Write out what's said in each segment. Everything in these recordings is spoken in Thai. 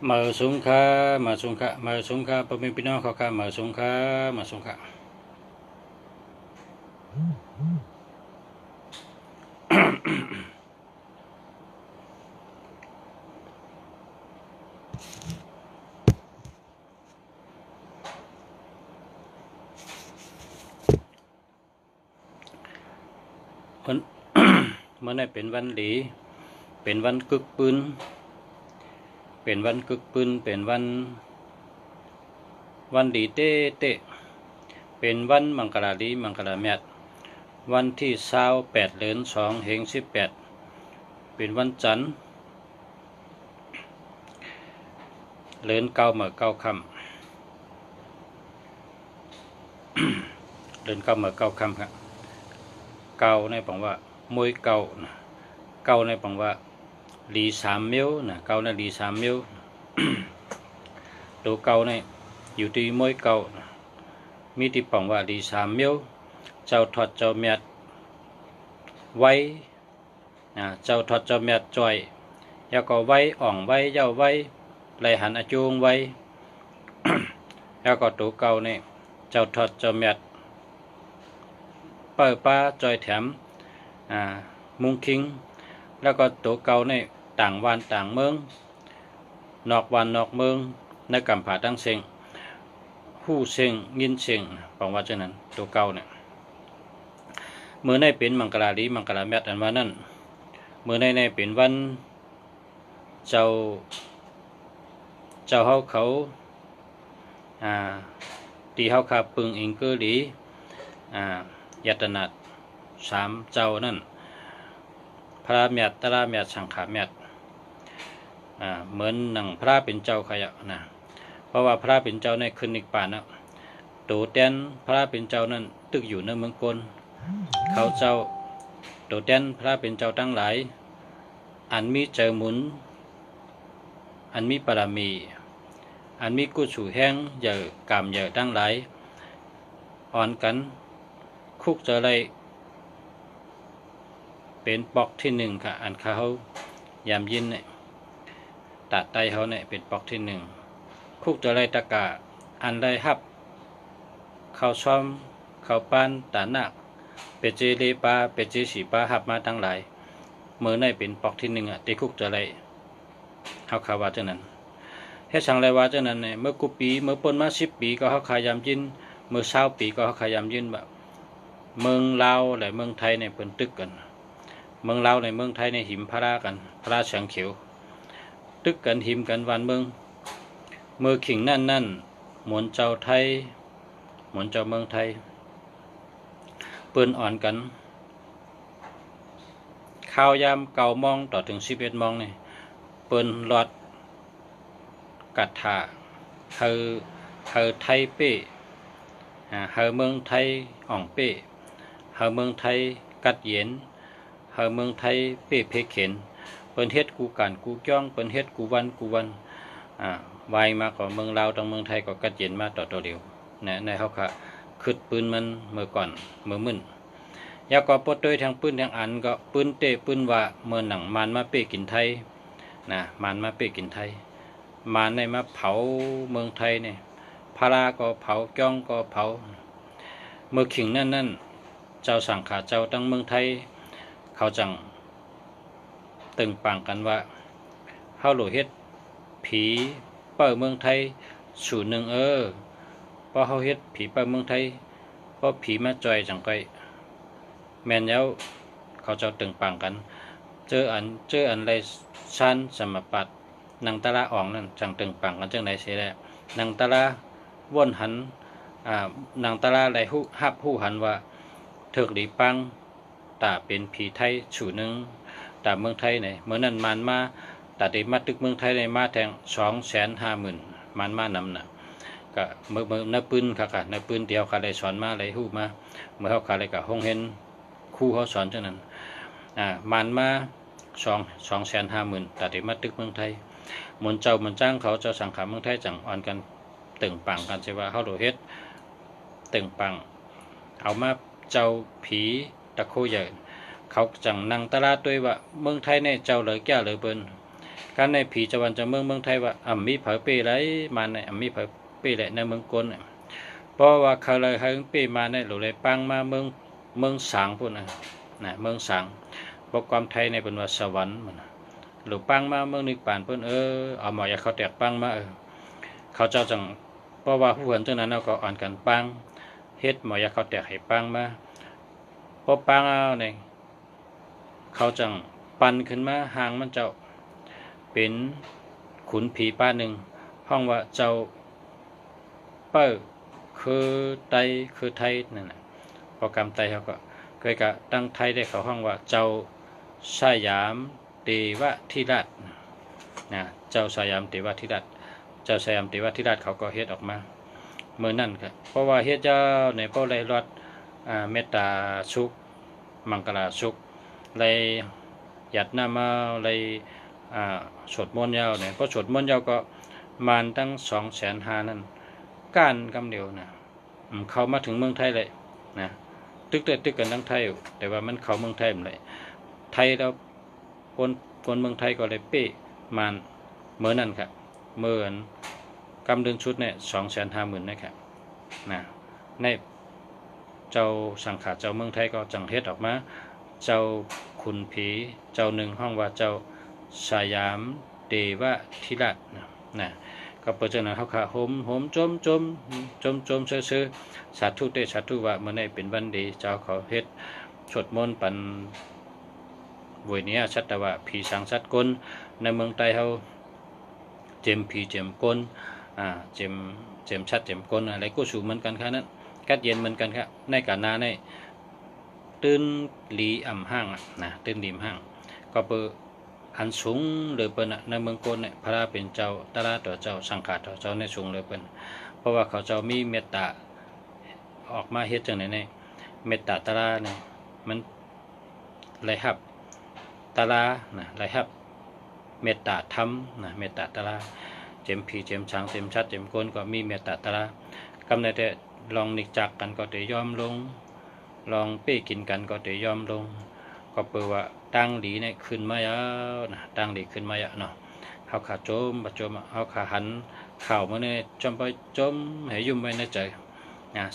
มาสงค่าpemimpinเขาค่ะมาสงค่ามันมันได้เป็นวันดีเป็นวันกึกปืนเป็นวันดีเต้เป็นวันมังกรดีมังกรแมตวันที่28เดือน2เฮง18เป็นวันจันทร์เดือน9เมื่อ9ค่ำเดือน9เมื่อ9ค่ำครับเก้าในปังว่ามวยเก้าในปังว่าหลี3มิ้วนะเก้าในหลี3มิ้วตัวเก้าในอยู่ที่มวยเก้ามีที่ปังว่าหลี3มิ้วเจ้าทอดเจ้าเมียดไว้เจ้าทอดเจ้าเมียดจ่อยแล้วก็ไว้อ่องไว้เย้าไว้ไหลหันอาจูงไว้ แล้วก็ตัวเก่าเนี่ยเจ้าทอดเจ้าเมียดเปิดป้าจอยแถมมุงคิงแล้วก็ตัวเก่าเนี่ยต่างวันต่างเมืองนอกวันนอกเมืองในกำผาตั้งเซ็งหู้เซ็งยินเซ็งบอกว่าเช่นนั้นตัวเก่าเนี่ยเมื่อในเป็นมังกรลีมังกรแมตอันว่านั้นเมื่อในเป็นวันเจ้าเขาตีเฮาคาปึงอิงเกอหลียัตนา3เจ้านั่นพระเมียดตระเมียดสังขาเมียดเหมือนหนังพระเป็นเจ้าขยะนะเพราะว่าพระเป็นเจ้าในคืนนิกป่านะตัวแตนพระเป็นเจ้านั้นตึกอยู่ในเมืองกลเขาเจ้าตัวแตนพระเป็นเจ้าทั้งหลายอันมีเจอหมุนอันมีปรามีอันมีกุศลแห้งเยอะกามเยอะทั้งหลายอ่อนกันคุกเจออะไรเป็นปอกที่1ค่ะอันเขายามยินเนี่ยตัดไตเขาเนี่ยเป็นปอกที่1คุกเจออะไรตะกะอันได้ฮับเขาซ้อมเขาปานตาหนักเป็ดเจเลปาเป็ดเจสีปาฮับมาทั้งหลายเมื่อในเป็นปอกที่1ตีคุกเจออะไรเขาข่าวว่าเจ้านั้นให้สั่งไรว่าเจ้านั้นเนี่ยเมื่อกุปีเมื่อปนมา10 ปีก็เขาขายามยินเมื่อ20 ปีก็เขาขายามยินแบบเมืองลาวและเมืองไทยเนี่ยเป็นตึกกันเมืองลาวในเมืองไทยในหิมพระกันพระเฉียงเขียวตึกกันหิมกันวันเมืองขิงนั่นหมวนเจ้าไทยหมวนเจ้าเมืองไทยเปิ้นอ่อนกันข้าวยามเก่ามองต่อถึง11 มองเนี่ยเปิ้นหลอดกัดถาเฮอไทยเป้เฮอเมืองไทยอ่องเป้เฮอเมืองไทยกัดเย็นเฮอเมืองไทยเป้เพเข็นเปิ้นเฮ็ดกูการกูจ้องเปิ้นเฮ็ดกูวันวายมาของเมืองลาวตรงเมืองไทยก็กัดเย็นมาต่อตัวเดียวในเขาค่ะขึ้นปืนมันเมื่อก่อนเมื่อมึนยาก็ปดโดยทางปืนทางอันก็ปืนเตะปืนว่าเมื่อหนังมันมาเป้กินไทยมันมาเป้กินไทยมันในมาเผาเมืองไทยเนี่ยพาราก็เผาจ้องก็เผาเมื่อขิงนั่นเจ้าสังขาเจ้าตั้งเมืองไทยเขาจังตึงปังกันว่าเฮาโหลเฮ็ดผีเปิดเมืองไทยสู่หนึ่งเพราะเฮาเฮ็ดผีเปิดเมืองไทยเพราะผีมาจอยจังไปแม่นแล้วเขาเจ้าตึงปังกันเจออันไรชันสมปัตนางตะลาอ่องนั่นจังตึงปังกันจังไหนเสียแล้วนางตะลาว่นหันนางตะลาไหลฮับหู้หันว่าเถิกหลีปังตาเป็นผีไทยสู่หนึ่งตาเมืองไทยเนี่ยเมื่อนั้นมันมาตาได้มาตึกเมืองไทยในมาแทง250,000มันมานำน่ะก็เมื่อนับปืนค่ะนับปืนเดียวค่ะได้สอนมาไหลหู้มาเมื่อเขาค่ะเลยก็ห้องเห็นครูเขาสอนเท่านั้นมันมา250,000ตาได้มาตึกเมืองไทยหมุนเจ้ามันจ้างเขาเจ้าสังขารเมืองไทยจังอ่อนกันตึงปังกันใช่ว่าเขาโดเฮ็ดตึงปังเอามาเจ้าผีตะโคใหญ่เขาจังนั่งตลาดด้วยว่าเมืองไทยเนี่ยเจ้าเลยแก่เลยเปิ้น การในผีจะวันจะเมืองไทยว่ามีเผอเป้ไรมาในมีเผอเป้แหละในเมืองกลเพราะว่าเขาเลยให้เป้มาในหลุเลยปังมาเมืองสางพุ่นนะเมืองสางบกความไทยในเป็นว่าสวรรค์มันหลุปังมาเมืองนิพพานเพิ่นเอาหมออย่าเขาแตกปังมาเขาเจ้าจังเพราะว่าผู้เห็นจังนั้นเราก็อ่อนกันปังเฮ็ดหมออย่าเขาแตกให้ปังมาพอปังเอาเนี่ยเขาจังปันขึ้นมาหางมันเจ้าเป็นขุนผีป้าหนึ่งห้องว่าเจ้าเป้อคือไตคือไทยนั่นแหละโปรแกรมไตเขาก็เคยกะตั้งไทยได้เขาห้องว่าเจ้าสยามเทวทิราชนะเจ้าสยามเทวทิราชเจ้าสยามเทวทิราชเขาก็เฮ็ดออกมาเมื่อนั่นครับเพราะว่าเฮ็ดเจ้าในเพราะไรรอดเมตตาสุขมังกรสุขไรหยัดหน้ามาไรสวดมนต์ยาวเนี่ยเพราะสวดมนต์ยาวก็มันตั้ง250,000นั่นก้านกำเดียวนะเขามาถึงเมืองไทยเลยนะตึกกันทั้งไทยแต่ว่ามันเขาเมืองไทยหมดเลยไทยแล้วคนเมืองไทยก็เลยเป้มันเมื่อนั่นครับเมื่อกำเดือนชุดเนี่ย250,000นะครับนะในเจ้าสังขารเจ้าเมืองไทยก็จังเฮ็ดออกมาเจ้าขุนผีเจ้าหนึ่งห้องว่าเจ้าสยามเทวทิราชนะก็เปิดจากนั้นเขาขาโหมจมซื่อสาธุเตสาธุว่าเมื่อในเป็นวันดีเจ้าเขาเฮ็ดสวดมนต์ปันเวเนียชัตว่าผีสังสัตกลในเมืองไทยเขาเจมผีเจมกลเจมชัดเจมกลอะไรก็สูงเหมือนกันครับนั้นกัดเย็นเหมือนกันครับในการนาในตื่นหลีห้างนะตื่นหลีห้างก็เปิดอันสูงเลยเปิ้นในเมืองกลเนี่ยพระเป็นเจ้าตลาต่อเจ้าสังขารต่อเจ้าในสูงเลยเปิ้นเพราะว่าเขาเจ้ามีเมตตาออกมาเฮ็ดจังไหนเนี่ยเมตตาตลาเนี่ยมันไหลหับตลานะไหลหับเมตตาธรรมนะเมตตาตลาเจมผีเจมช้างเจมชัดเจมกลก็มีเมตตาตลากำเนิดแต่ลองนิกจักกันก็จะยอมลงลองเป้กินกันก็จะยอมลงก็เปิดว่าตั้งหลีเนี่ยขึ้นมาเยอะนะตั้งหลีขึ้นมาเยอะเนาะเขาขาโจมบัดโจมเขาขาหันข่าวมาเนี่ยจมไปจมให้ยุ่มไว้ในใจ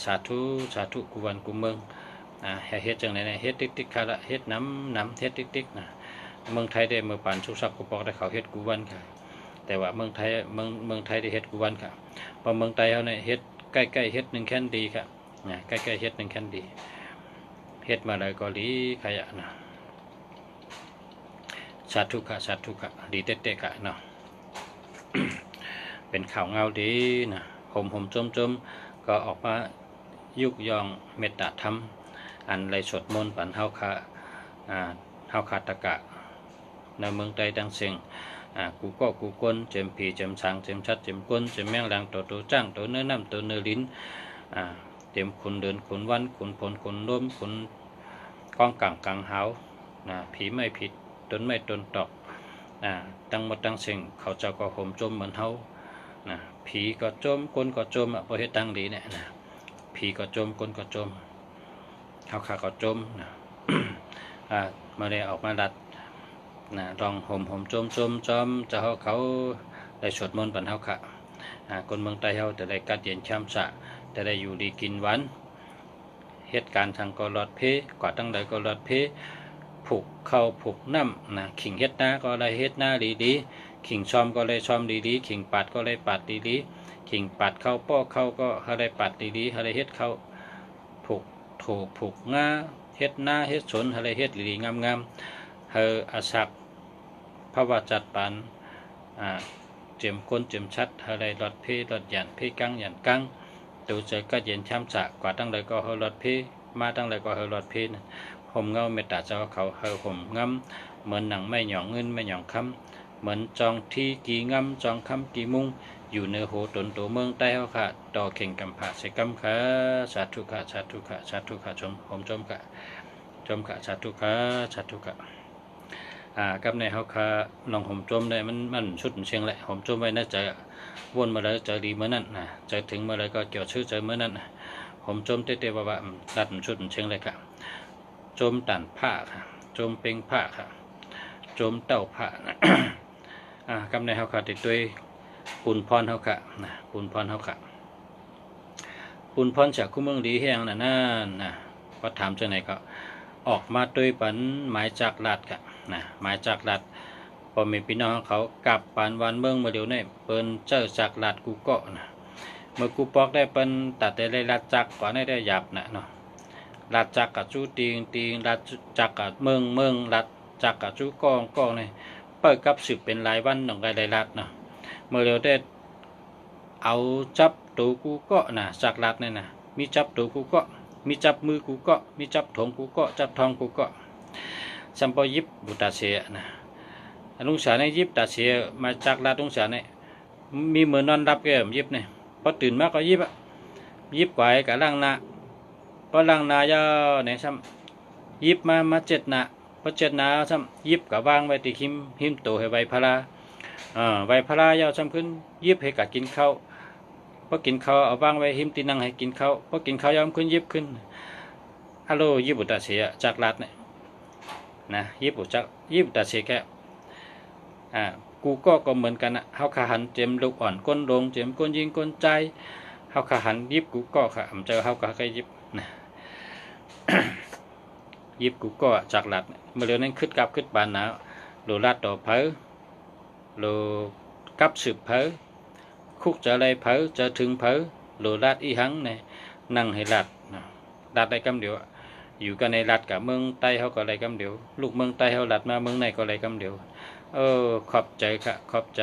สาธุกูวันกูเมืองเฮ็ดจังไหนเนี่ยเฮ็ดติ๊กคาละเฮ็ดน้ำเฮ็ดติ๊กนะเมืองไทยได้เมื่อป่านชุกซับกูบอกได้เขาเฮ็ดกูวันค่ะแต่ว่าเมืองไทยได้เฮ็ดกูวันค่ะพอเมืองไทยเขาเนี่ยเฮ็ดใกล้เฮ็ด1แค่นดีค่ะใกล้เฮ็ด1แค่นดีเฮ็ดมาเลยก็ดีขยะนะสาธุค่ะดีเตะกะเนาะ เป็นข่าวเงาดีนะห่มจมก็ออกมายุกยองเมตตาธรรมอันไรสดมนต์ปันเฮาคาตะกะในเมืองใดดังเสียงกูกลเจมผีเจมช้างเจมชัดเจมกลเจมแมงแรงตัวจ้างตัวเนื้อน้ำตัวเนื้อลิ้นเจมขุนเดินขุนวันขุนพลขุนล้มขุนก้องกังหาวผีไม่ผิดตนไม่ตนตอกตั้งหมดตั้งเสียงเขาเจ้าก็ห่มจมเหมือนเฮาผีก็จมคนก็จมพอเฮ็ดตั้งดีเนี่ยผีก็จมคนก็จมเฮาขาก็จมมาเลยออกมาดัดลองห่มจมจะเขาได้สวดมนต์ปันเฮาค่ะคนเมืองใต้เฮาแต่ได้กัดเย็นช้ำสะแต่ได้อยู่ดีกินหวานเหตุการณ์ทางก็รอดเพกว่าตั้งใดก็รอดเพผูกเข้าผูกน้ำขิงเฮ็ดหน้าก็เลยเฮ็ดหน้าดีขิงซ้อมก็เลยซ้อมดีขิงปัดก็เลยปัดดีขิงปัดเข้าป้อเข้าก็อะไรปัดดีอะไรเฮ็ดเข้าผูกถูกผูกง่าเฮ็ดหน้าเฮ็ดสนอะไรเฮ็ดดีงามอาศักพระวจัดปันเจียมก้นเจียมชัดอะไรรถเพรถหยันเพกังหยันกังตัวเจอก็เย็นช้ำสะกว่าตั้งเลยก็เฮรถเพมาตั้งเลยก็เฮรถเพห่มเงาเมตตาเจ้าเขาห่มงำเหมือนหนังไม่หย่องเงินไม่หย่องคำเหมือนจองที่กี่งำจองคำกี่มุงอยู่ในโหตนตัวเมืองใต้เขาค่ะต่อเข่งกำผาใส่กำค่ะสาธุค่ะชมผมชมค่ะสาธุค่ะกับในเขาค่ะลองห่มจมได้มันชุดเชียงแหละห่มจมไว้น่าจะวนมาเลยเจอดีเมื่อนั้นเจอถึงเมื่อไรก็เกี่ยวชื่อเจอเมื่อนั้นห่มจมเตะว่าตัดชุดเชียงเลยค่ะจมตันผ้าค่ะจมเป่งผ้าค่ะจมเต้าผ้า กำในเฮาค่ะติดด้วยปุ่นพรเฮาค่ะนะปุ่นพรเฮาค่ะปุ่นพรจากคู่เมืองดีแห้งนั่นนะก็ถามจังไหนก็ออกมาด้วยปันหมายจากรัฐค่ะนะหมายจากรัฐพอมีพี่น้องเขากลับปานวันเมืองมาเดี๋ยวนี้เปิ้นเจ้าจากรัฐกูเกาะนะเมื่อกูปอกได้เปิ้นตัดได้รัฐจักก่อนได้หยับนะเนาะรัฐจักกับจูตีงรัฐจักกับเมืองรัฐจักกับจูกองเนี่ยเปิดกับสืบเป็นรายวันของรายรัฐเนาะเมื่อเดี๋ยวได้เอาจับตัวกูเกาะนะจากรัฐเนี่ยนะมีจับตัวกูเกาะมีจับมือกูเกาะมีจับถงกูเกาะจับทองกูเกาะสัมปยิบบุตรเสียนะลุงสาในยิบตาเสียมาจากรัฐลุงสาในมีเหมือนนอนรับแก้มยิบเนี่ยพอตื่นมาก็ยิบไว้กับล่างนาพอล่างนายาเนี่ยซ้ำยิบมาเจ็ดนาพอเจ็ดนาซ้ำยิบกับวางไว้ที่หิมโตให้ไว้พลาไว้พลายาวซ้ำขึ้นยิบให้กับกินข้าวพอกินข้าวเอาวางไว้หิมตีนังให้กินข้าวพอกินข้าวยามขึ้นยิบขึ้นฮัลโหลยิบบุตรเสียจากรัฐเนี่ยนะยิบบุตรเสียแกกูก็เหมือนกันนะเฮาขาหันเจ็มลูกอ่อนก้นลงเจ็มก้นยิงก้นใจเฮาขาหันยิบกูก็ค่ะเจอเฮาก็ใครยิบนะ ยิบกูก็จากหลัดเมื่อเร็วนั้นขึ้นกับขึ้นบานหนาวโลลัดต่อเผอโลกับสืบเผอคุกจะอะไรเผอจะถึงเผอโลลัดอีหังเนี่ยนั่งให้ลัดได้กำเดียวอยู่กันในลัดกับเมืองใต้เขาก็อะไรกำเดียวลูกเมืองใต้เขาลัดมาเมืองในก็อะไรกำเดียวขอบใจค่ะขอบใจ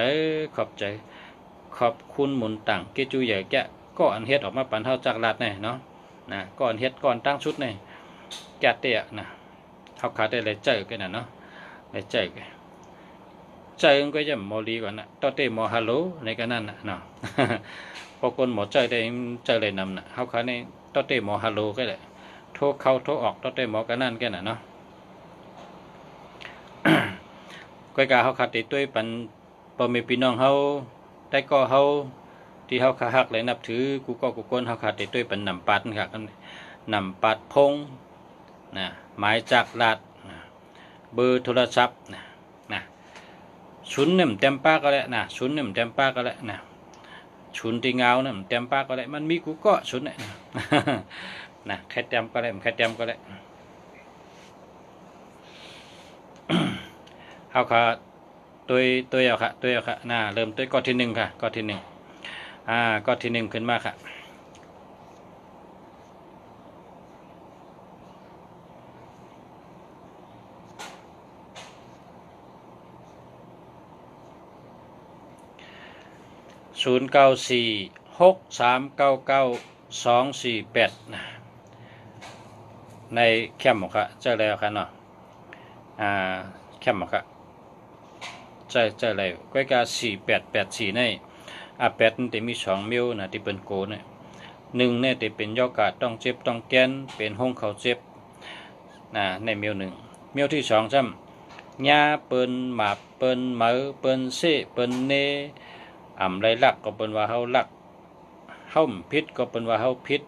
ขอบคุณหมุนต่างเกจูใหญ่แกะก็อันเฮ็ดออกมาปันเท่าจากลัดเนี่ยเนาะนะก่อนเฮ็ดก่อนตั้งชุดเนี่ยแกะเตะนะเขาขาดได้เลยเจอกันนะเนาะเลยเจอกันก็จะมอลีก่อนนะต่อเตะมอฮัลโหลในกันนั่นนะเนาะ พอคนหมอเจอได้เจอเลยนำนะเขาขาดในต่อเตะมอฮัลโหลก็เลยโทรเข้าโทรออกต่อเตะมอกันนั่นกันนะเนาะ ก้อยกาเขาขาดติดด้วยปันพอมีพี่น้องเขาได้ก็เขาที่เขาขาหักเลยนับถือกูก็กูก้นเขาขาดติดด้วยปันนำปัดค่ะนำปัดพงนะหมายจากรัฐเบอร์โทรศัพท์นะชุนเนี่ยเต็มปากก็แล้วนะชุนเนี่ยเต็มปากก็แล้วนะชุนที่เงาเนี่ยเต็มปากก็แล้วมันมีกูก็ชุนเนี่ยนะแค่เต็มก็แล้วแค่เต็มก็แล้วเอาค่ะตัวเอาค่ะน่าเริ่มตัวก้อนที่หนึ่งค่ะก้อนที่หนึ่งก้อนที่หนึ่งขึ้นมาค่ะ0946399248ในแคมป์ของค่ะเจอแล้วค่ะเนาะแคมป์ของค่ะเจอแล้วก้อยกา4884ใน8นี่แต่มี2มิลนะที่เป็นโกเนี่ย1เนี่ยแต่เป็นยอกาต้องเจ็บต้องแกนเป็นห้องเขาเจ็บในมิล1มิลที่2ซ้ำยาเปิ้นหมาเปิ้นเหมือเปิ้นเซเปิ้นเนไรลักก็เปิ้นว่าเฮาลักเฮาพิษก็เปิ้นว่าเฮาพิษ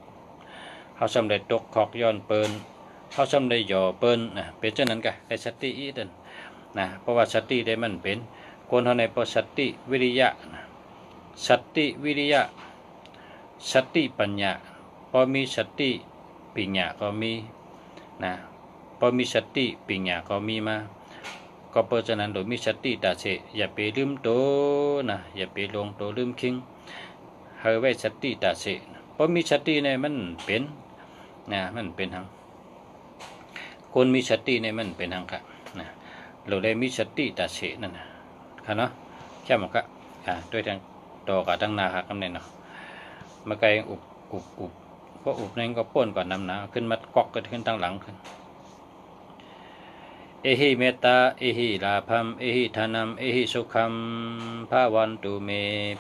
เฮาสำเร็จตกขอกย้อนเปิ้นเฮาสำเร็จหย่อเปิ้นเป็นเช่นนั้นกะได้สติอีดันเพราะว่าสติได้มันเป็นคนเฮาในพอสติวิริยะสติวิริยะสติปัญญาพอมีสติปัญญาก็มีพอมีสติปัญญาก็มีมาก็เพราะฉะนั้นโดยมีสติตาเสอย่าไปลืมโตอย่าไปลงโตลืมคิงเฮาไว้สติตาเสพอมีสติเนี่ยมันเป็นมันเป็นทางคนมีสติเนี่ยมันเป็นทางค่ะเราได้มีสติตาเสนั่นค่ะเนาะแค่มันก็ด้วยทางต่อกับทางนาค่ะกำเนิดเนาะมาไกลอุบก็อุบนั่นก็ป้นก่อนนำหนาขึ้นมากอกกันขึ้นทางหลังขึ้นเอหิเมตตาเอหิลาภัมเอหิธนัมเอหิสุขัมภาวันตุเม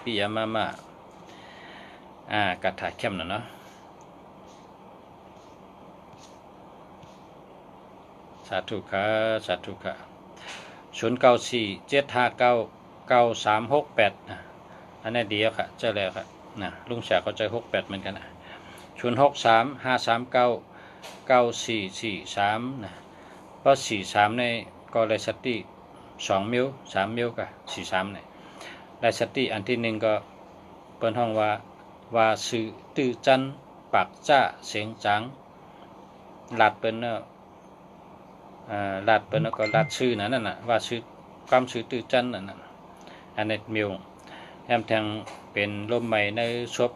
ปิยมะมะกัดถ่ายเข้มหน่อยเนาะสาธุค่ะสาธุค่ะ0947599368อันนี้ดีแล้วค่ะเจอแล้วค่ะลุงแฉกเขาใจ68เหมือนกัน06353399443เพราะ43ในก็เลยสติ2มิล3มิลกับ43เนี่ย ได้สติอันที่หนึ่งก็เปิ้นห้องว่าสื่อตื้อจันปากจ้าเสียงจังลัดเปิ้นเนาะลัดเปิ้นก็ลัดชื่อนั่นน่ะว่าชื่อความชื่อตื้อจันนั่นน่ะอันนี้มิวแอมแทงเป็นลมใหม่ในชบ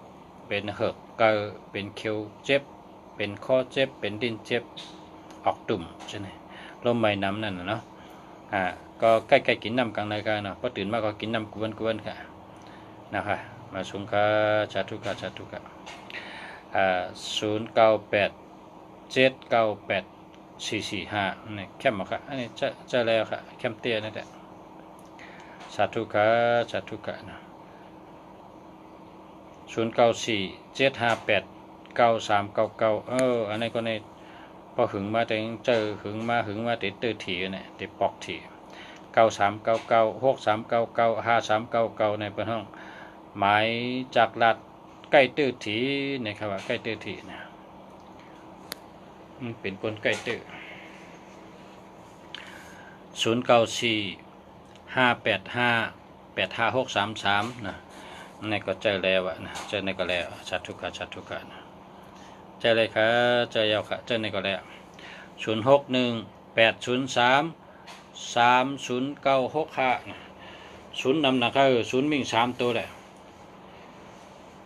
เป็นเหือกเกอเป็นเคียวเจ็บเป็นข้อเจ็บเป็นดิ้นเจ็บออกตุ่มใช่ไหมลมใหม่น้ำนั่นน่ะเนาะก็ใกล้ๆกินน้ำกลางในกันเนาะพอตื่นมาก็กินน้ำกวนๆค่ะนะคะมาสุงกาชาทุกะ0987984445นี่แคมป์ค่ะอันนี้จะแล้วค่ะแคมป์เตี้ยนั่นแหละชาทุกะนะ0947589399อันนี้ก็ในพอหึงมาแต่เจอหึงมาติดตื้อถี่เนี่ยติดปอกถี่939963995399ในเปิ้นห้องหมายจากลัดใกล้ตื้อถี่นะครับว่าใกล้ตื้อถี่นะเป็นคนใกล้ตื้อ0945858633นะนี่ก็เจอแล้วอะนะเจอในก็แล้วชัดทุกข์นะเจอเลยครับเจอยาวค่ะเจอในก็แล้ว0618033096นะศูนย์นำหนักก็ศูนย์มิ่ง3ตัวแหละ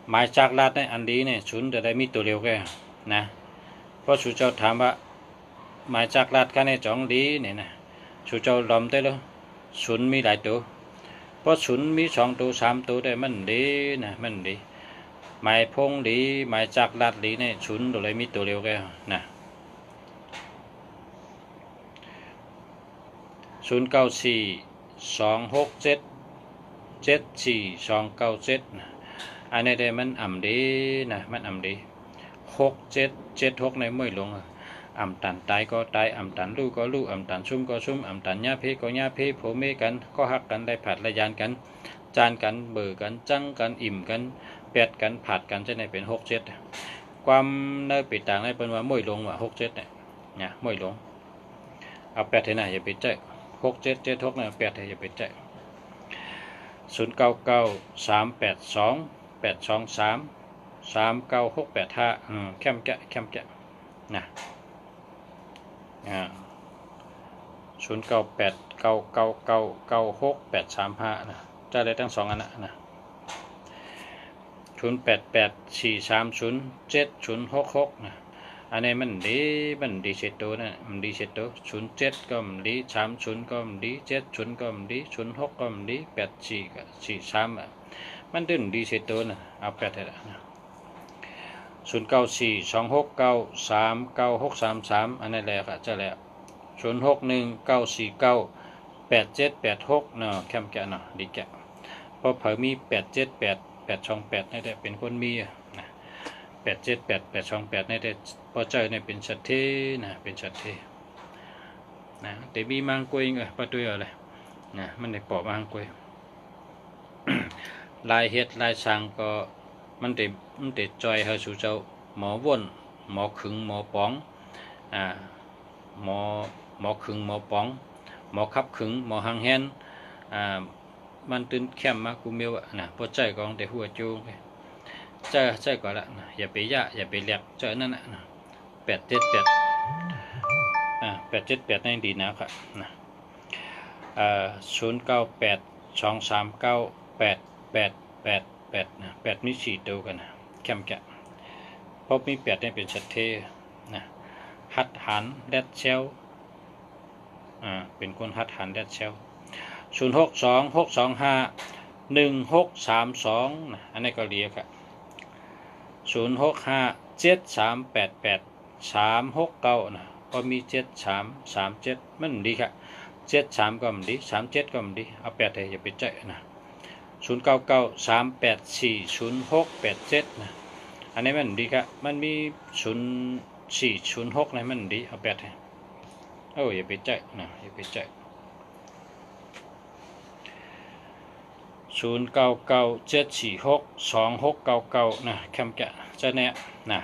หมายจากลัดในอันนี้เนี่ยศูนย์จะได้มีตัวเร็วแค่นะเพราะชูเจ้าถามว่าหมายจากลัดกันในจ่องดีเนี่ยนะชูเจ้าลอมได้แล้วศูนย์มีหลายตัวเพราะศูนย์มี2ตัว3ตัวได้มันดีนะมันดีหมายพงดีหมายจากลัดดีเนี่ยศูนย์ตัวเลยมีตัวเร็วแค่นะ0942677427นะอันนี้ได้มันอ่ำดีนะมันอ่ำดี6776ในมวยลงอ่ำตันตายก็ตายอ่ำตันลู่ก็ลู่อ่ำตันซุ่มก็ซุ่มอ่ำตันญาเพก็ญาเพโผเมกันก็หักกันได้ผัดระยานกันจานกันเบื่อกันจังกันอิ่มกันแปดกันผัดกันจะในเป็น67ความเนื้อปิดต่างในเป็นว่ามวยลงว่า67เนี่ยนะมวยลงเอา8เท่าไหร่อย่าไปเจ๊6776เนี่ย8อย่าไปเจ๊099382839685แคมแกะนะ0989999685นะจะได้ทั้ง2อันนะ0884307066นะอันนี้มันดีเสร็จตัวนะมันดีเสร็จตัว07ก็มันดี30ก็มันดี70ก็มันดี06ก็มันดี84ก็43มันดึงดีเสร็จตัวนะเอา8ได้ละนะ0942693633อันนี้แหละค่ะจะแล้ว0619498786เนาะแคมแกะเนาะดีแกะเพราะเผอมี878828นี่ได้เป็นคนมีนะ878828นี่ได้พอเจอเนี่ยเป็นสัตว์เทนะเป็นสัตว์เทนะแต่มีมังกวยปะตัวอะไรนะมันได้ปอบมังกวย ลายเฮ็ดลายช่างก็มันได้จอยเฮาสู่เจ้าหมอว่นหมอขึงหมอป๋องหมอขึงหมอป๋องหมอขับขึงหมอหางแฮนมันตื่นแคมมากูเมียวนะพอใจก็ได้หัวจูงใจก็ละนะอย่าไปอย่าไปแลกเจอนั่นนะ878นั่นดีนะครับนะ0982398888นะ8มี4ตัวกันนะแคมแกะเพราะมี8นี่เป็นชัดเทนะหัดหันแดดเชลเป็นคนหัดหันแดดเชล0626251632นะอันนี้ก็เรียกครับ0657388369นะก็มี7337มันดีครับ73ก็มันดี37ก็มันดีเอา8ให้อย่าไปใจนะ0993840687นะอันนี้มันดีครับมันมี0406นะมันดีเอา8ให้อย่าไปใจนะอย่าไปใจ0997462699นะแคมแกะจะเนี่ยนะ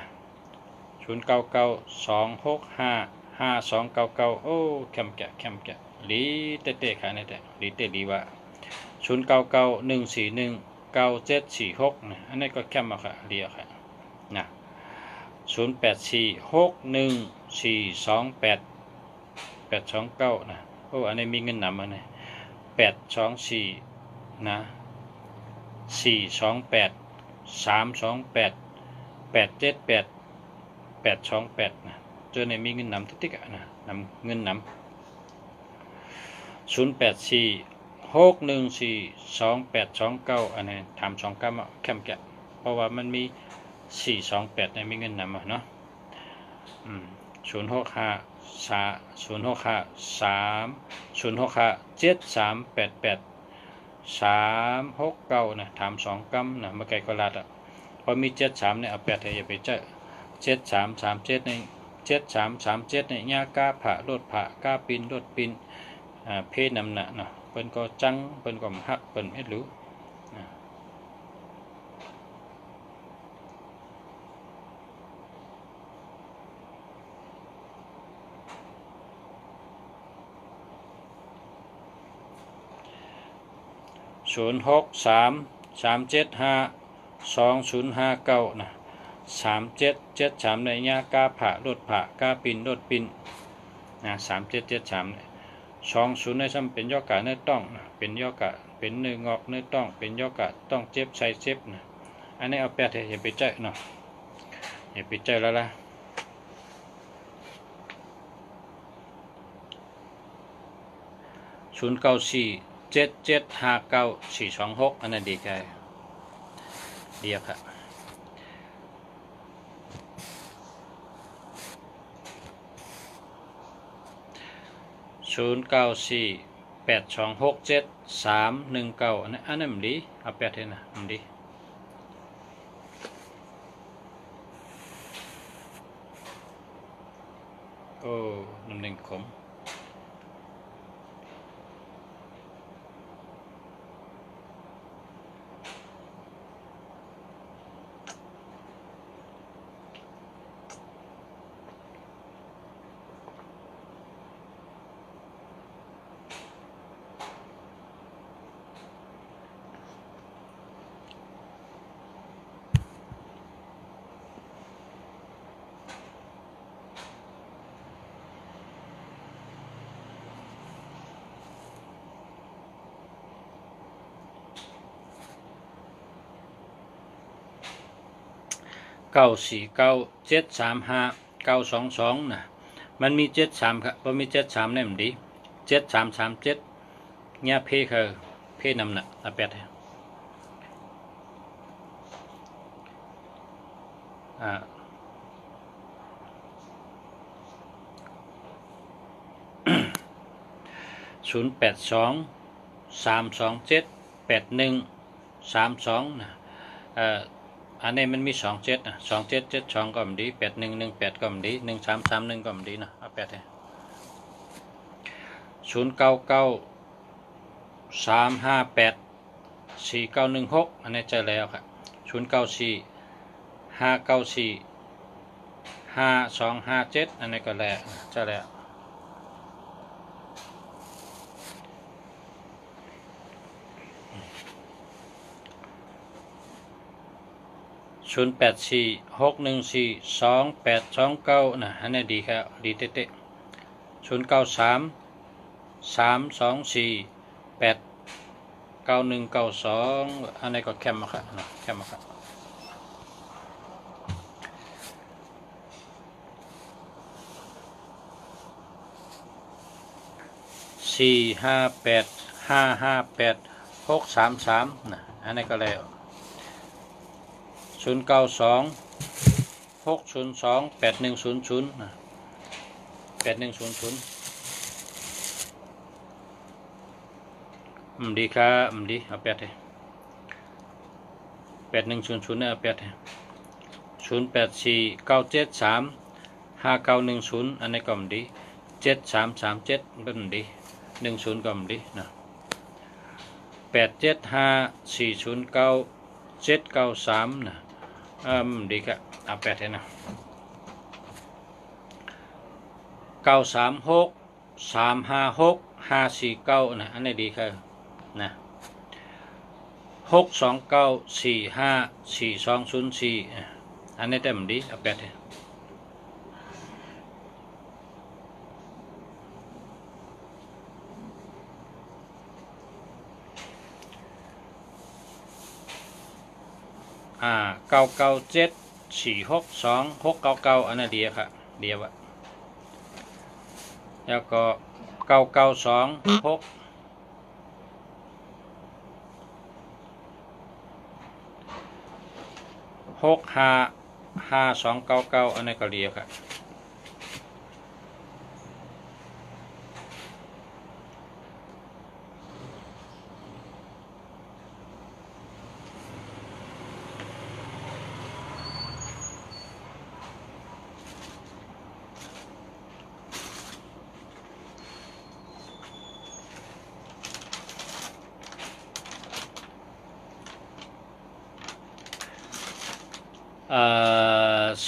0992655299แคมแกะลีเตะๆค่ะเนี่ยแต่ลีเตะดีว่า 0991419746นะอันนี้ก็แคมมาค่ะเรียค่ะนะ0846142829นะโอ้อันนี้มีเงินนำมาเนี่ย824นะ428 328 878 828เจอในมีเงินนำติ๊กๆนะนำเงินนำ0846142829อันนี้ถาม29มาแคมแกะเพราะว่ามันมี428ในมีเงินนำเนาะ065730653688369นะถาม2นะมาไกลก็ลาดพอมี73เนี่ยเอา8ให้อย่าไปเจอ7337ใน7337ในยากาผะรถผะกาปินรถปินเพศนำหนักเนาะเปิ้นก็จังเปิ้นก็ฮักเปิ้นไม่รู้0633752059นะ3773ในยากาผะรถผะกาปินรถปินนะ3773เนี่ย20ในซ้ำเป็นย่อกะเนื้อต้องนะเป็นย่อกะเป็นเนื้องอกเนื้อต้องเป็นย่อกะต้องเจ็บใส่เจ็บนะอันนี้เอาแปดให้อย่าไปเจาะเนาะอย่าไปเจาะแล้วล่ะ0947759426อันนั้นดีใจเดียวครับ0948267319อันนั้นมันดีเอาแปดให้นะมันดีโอ้น้ำหนึ่งขม949735922นะมันมี73ครับพอมี73เนี่ยมันดี7337เนี่ยเพคือเพนำหนักอาแปด0823278132นะอันนี้มันมี27นะ2772ก็มันดี8118ก็มันดี1331ก็มันดีนะเอาแปดให้0993584916อันนี้เจอแล้วครับ0945945257อันนี้ก็แล้วเจอแล้ว0846142829นะอันนี้ดีครับดีเต๊ะ0933248192อันนี้ก็แคมมาครับแคมมาครับ458558633นะอันนี้ก็แล้ว0926028100นะ8100ดีครับดีเอาแปดให้8100เนี่ยเอาแปดให้0849735910อันนี้ก็ดี7337เป็นดี10ก็ดีนะ875409 793นะดีครับเอาแปดให้นะ9363565449นะอันนี้ดีครับนะ 629454204อันนี้เต็มดีเอาแปด997462 699อันนั้นเดียวครับเดียวอะแล้วก็9926655299อันนี้ก็เดียวครับ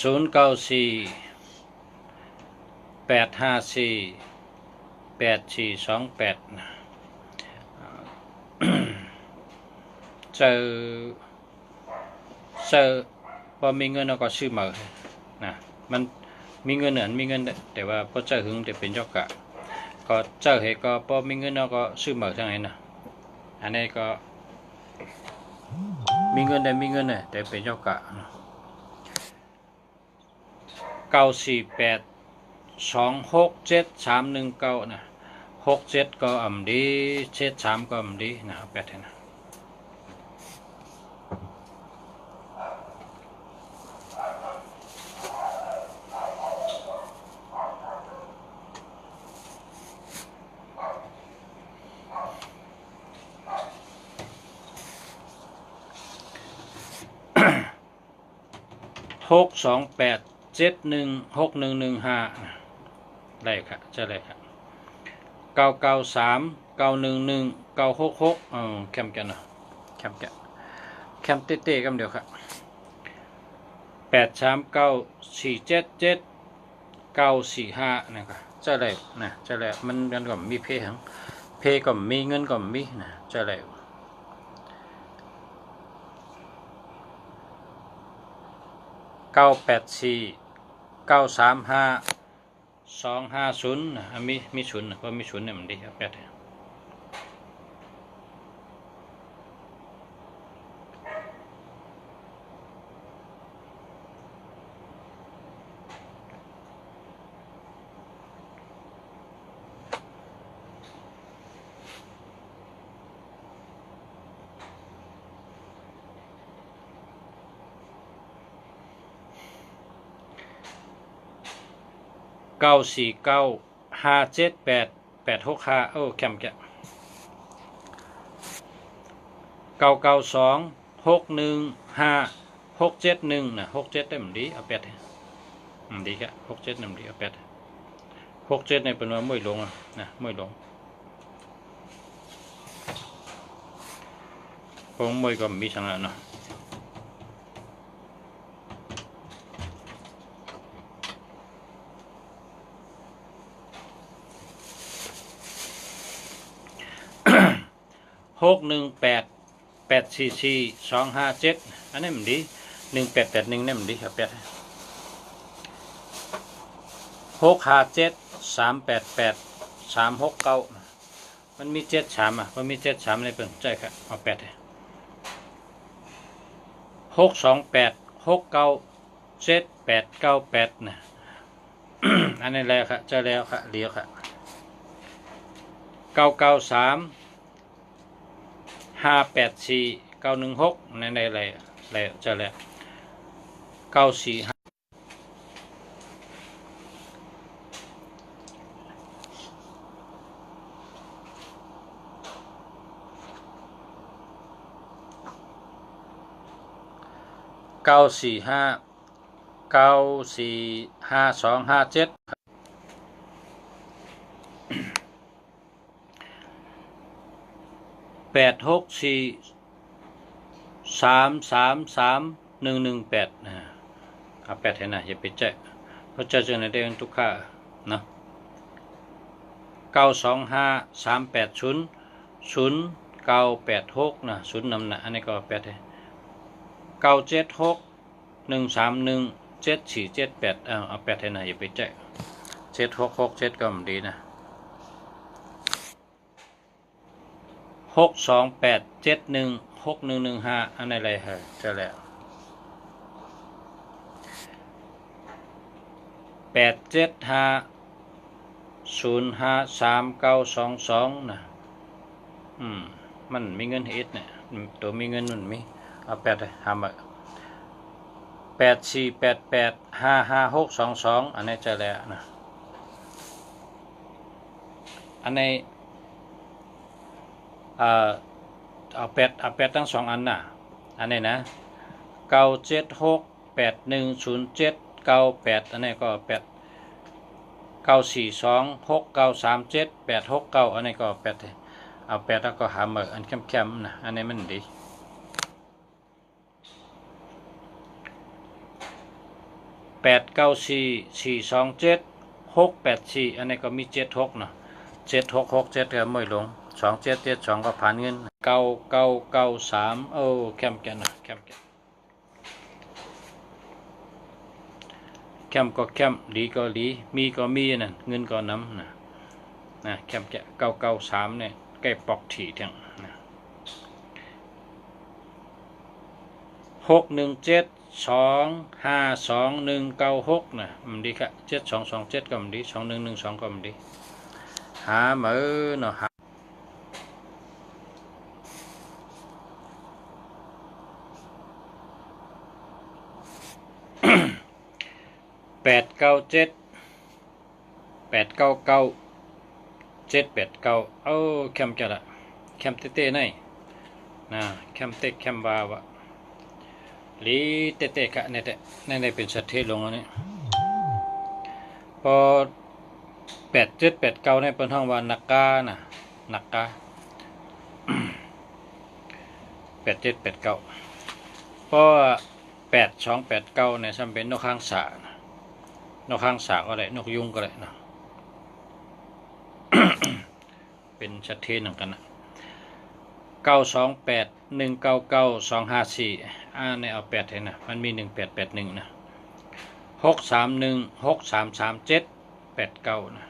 094 854 8428เจอพอมีเงินเราก็ซื้อมานะมันมีเงินเหนือมีเงินแต่ว่าพอเจอหึงแต่เป็นยอกกะก็เจอเหตุก็พอมีเงินเราก็ซื้อมาทั้งนั้นนะอันนี้ก็มีเงินได้มีเงินเนี่ยแต่เป็นยอกกะ948267319นะ67ก็อ่ำดี73ก็อ่ำดีนะแปดนะ628716115ได้ครับจะได้ครับ993911966แคมกันนะแคมกันแคมเต้ๆกันเดียวครับ839477 นะครับจะได้นะจะได้มันก็มีเพย์เพย์ก็มีเงินก็มีนะจะได้984 935 250นะมีศูนย์นะเพราะมีศูนย์เนี่ยมันดีครับแปด949578865แคมแก992615671นะ67ได้มันดีเอาแปดดีครับ67นี่มันดีเอาแปด67ในเป็นว่าไม่ลงนะไม่ลงผมไม่ก็มีทางนั้นเนาะ618844257อันนี้มันดี1881นี่มันดีครับแปด657388369มันมี73มันมี73ในเพิ่นใจครับเอา8 628697898นะอันนี้แล้วครับเจอแล้วครับเลี้ยวครับ993584916ในอะไรแล้วเจอแล้ว945 945245257864333118นะเอา8ให้นะอย่าไปแจ้เพราะเจอในเรื่องทุกค่าเนาะ9253800 986นะศูนย์นำนะอันนี้ก็แปดเลย976 131 7478เอาแปดให้นะอย่าไปแจ้7667ก็มันดีนะ628716115อันนี้อะไรฮะจะแล้ว875053922นะมันมีเงินเอ็ดเนี่ยตัวมีเงินมันมีเอาแปดเลยทำ8488555622อันนี้จะแล้วนะอันนี้เอาแปดทั้งสองอันน่ะอันนี้นะ976810798อันนี้ก็8 9426937 869อันนี้ก็8เอา8แล้วก็หาเหมืออันเข้มๆนะอันนี้มันดี894427684อันนี้ก็มี76เนาะ7667ก็ไม่ลง2772ก็ผ่านเงิน9993เข้มแก่นะเข้มแก่เข้มก็เข้มดีก็ดีมีก็มีนั่นเงินก็น้ำนะเข้มแก่993เนี่ยใกล้ปอกถี่ทั้งนะ617252196นะมันดีค่ะ7227ก็มันดี2112ก็มันดีหาเหมือเนาะ897 899 789เข้มจะละเข้มเต้ๆนี่นะเข้มเต้เข้มบาวะลีเต้ๆกะเนี่ยเป็นสัตว์เทลงแล้วนี่พอ8789ในเป็นห้องว่านักกานะนักกา8789พอ8289เนี่ยซ้ำเป็นนกข้างสานกข้างสาก็ได้นกยุงก็ได้นะ เป็นชัดเจนเหมือนกันนะ928199254เนี่ยเอา8ให้นะมันมี1881นะ631633789นะ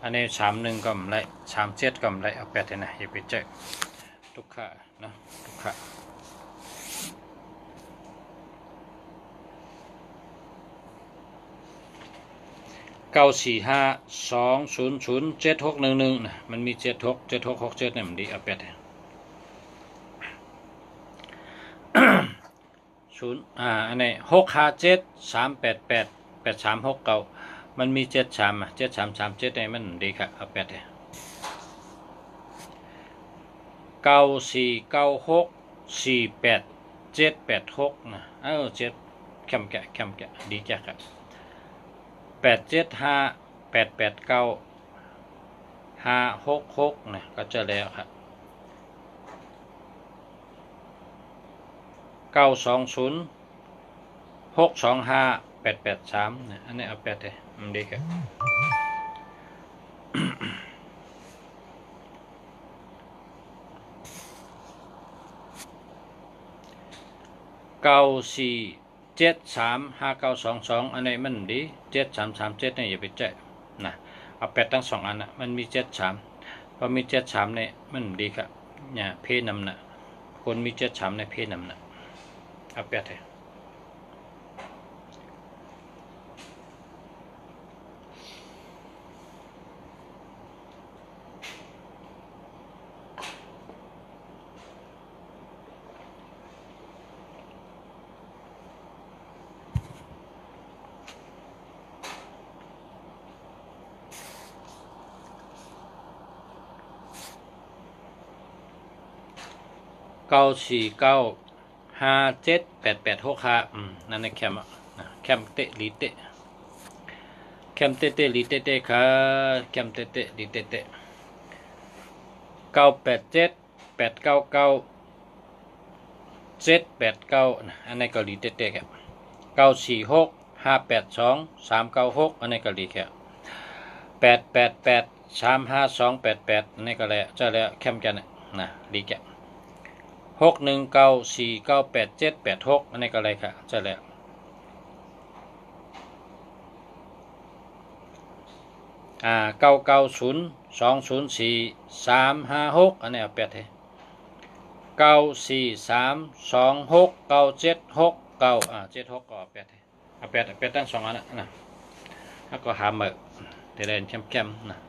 อันนี้31ก็ไม่ได้37ก็ไม่ได้เอา8ให้นะอย่าไปเจอทุกขานะทุกขา945200761นะมันมี767667เนี่ยมันดีเอา8อันนี้657388839มันมี737337เนี่ยมันดีครับเอา89496488786นะ7เข้มแกะดีแกะครับ875889566นะก็จะแล้วครับ920625883นะอันนี้เอา8เลยมันดีครับ9473592อันนี้มันดี7337เนี่ยอย่าไปแจ้นะเอา8ทั้ง2อันนะมันมี73พอมี73เนี่ยมันดีครับเนี่ยเพนำนะคนมี73ในเพนำนะเอา8เลย949578865นั่นในแคมแคมเตะลีเตะแคมเตะลีเตะค่ะแคมเตะลีเตะ987899 อันนี้ก็ลีเตะครับ946582396อันนี้ก็ลีครับ888352888อันนี้ก็แล้วจะแล้วแคมกัน นะดีแก619498786อันนี้ก็เลยค่ะจะแล้ว990204356อันนี้เอา8ให้94326976976ก็เอา8ให้เอา8ตั้ง2อันนะแล้วก็หามือเดินเข้มๆนะ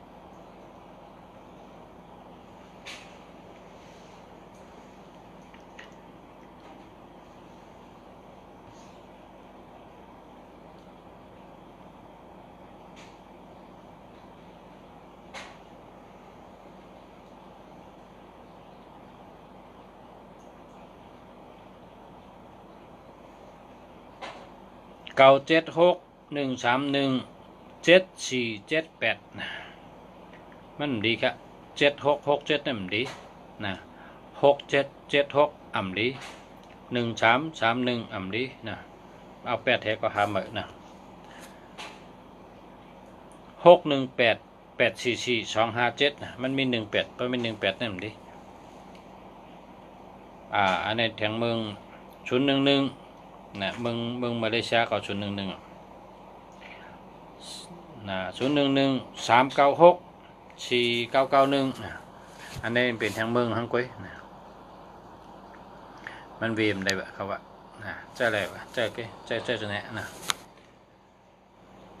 976131747นะมันดีครับ7667นี่มันดีนะ6776อ่ำดี1331อ่ำดีนะเอา8แท้ก็หามือนะ618844257นะมันมี18เพราะมี18นี่มันดีอันนี้แทงเมือง011นะเมืองมาเลเซียก็011นะ011396491อันนี้เป็นทางเมืองฮังกุ้ยนะมันเวียมได้แบบเขาว่านะเจ้าอะไรวะเจ้าเจ้าจะแนะนะ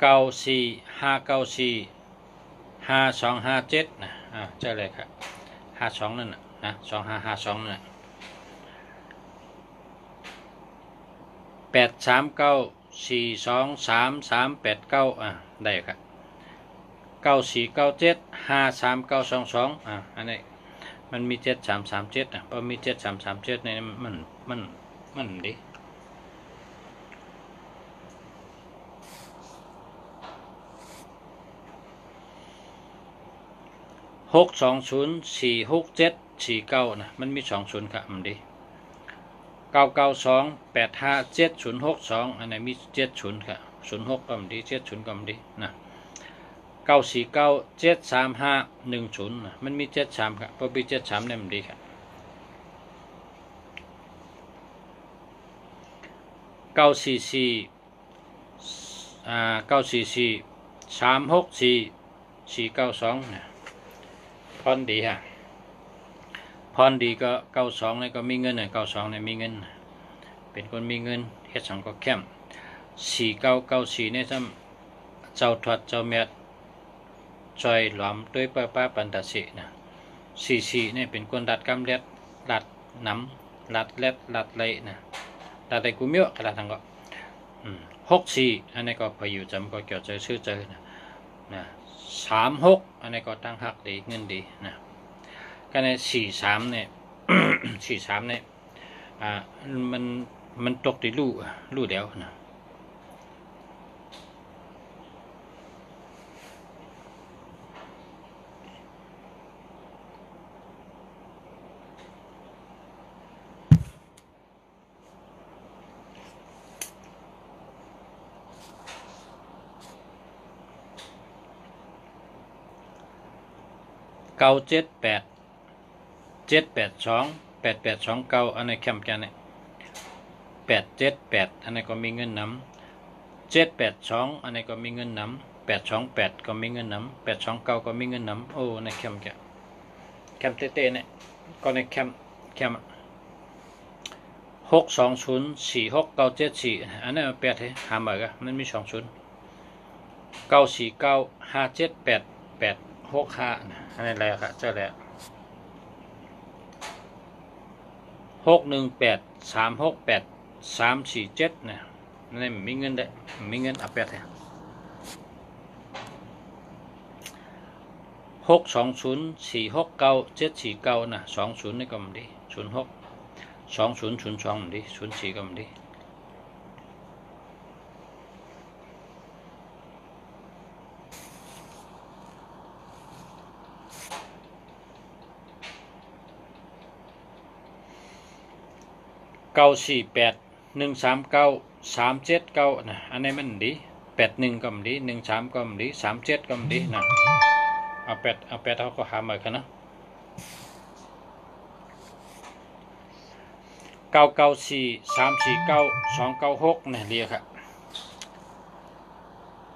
945945257นะเจ้าอะไรครับ52นั่นนะ2552นั่น839423389ได้ครับ9497539222อันนี้มันมี7337พอมี7337ในมันดี6204674มันมี20ครับมันดี992857062อันนี้มี70ครับ06ก็มันดี70ก็มันดีนะ9497351มันมี73ครับพอมี73เนี่ยมันดีครับ944364492นะพรดีฮะพรดีก็92เนี่ยก็มีเงิน92เนี่ยมีเงินเป็นคนมีเงินเฮ็ดสังก็เข้ม4994เนี่ยซ้ำเจ้าทวดเจ้าเมียจอยหลอมด้วยป้าปันตาสินะ44เนี่ยเป็นคนดัดกำเล็ดดัดน้ำดัดเล็ดดัดไหลนะดัดไหลกูเมียวกระดาษทั้งก็64อันนี้ก็พออยู่จำก็เกี่ยวใจชื่อเจอนะ36อันนี้ก็ตั้งหักดีเงินดีนะก็ใน43เนี่ย43เนี่ยมันตกที่ลู่เดียวนะ978 7828829อันนี้แคมป์กันเนี่ย878อันนี้ก็มีเงินนำ782อันนี้ก็มีเงินนำ828ก็มีเงินนำ829ก็มีเงินนำโอ้ในแคมป์เต้ๆเนี่ยก็ในแคมป์6204697อันนี้มัน8ให้หามาก็มันมี20 949578865อันนี้อะไรครับเจ้าแล้ว618368347นะนี่มีเงินได้มีเงินอัปเดต620469749นะ20นี่ก็มันดี06 2002มันดี04ก็มันดี948139379นะอันนี้มันดี81ก็มันดี13ก็มันดี37ก็มันดีนะเอา8เขาก็หามากันนะ 994 349 296เนี่ยเรียกครับ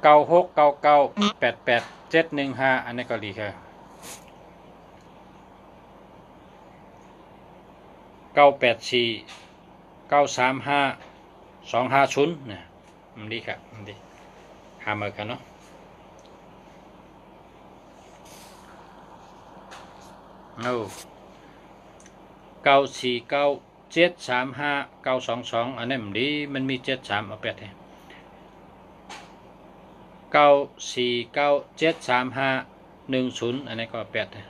969988 715อันนี้ก็ดีครับ984 935 250เนี่ยมันดีครับมันดีหามากันเนาะเอา949 735 922อันนี้มันดีมันมี73เอา8เนี่ย949 735 10อันนี้ก็8เนี่ย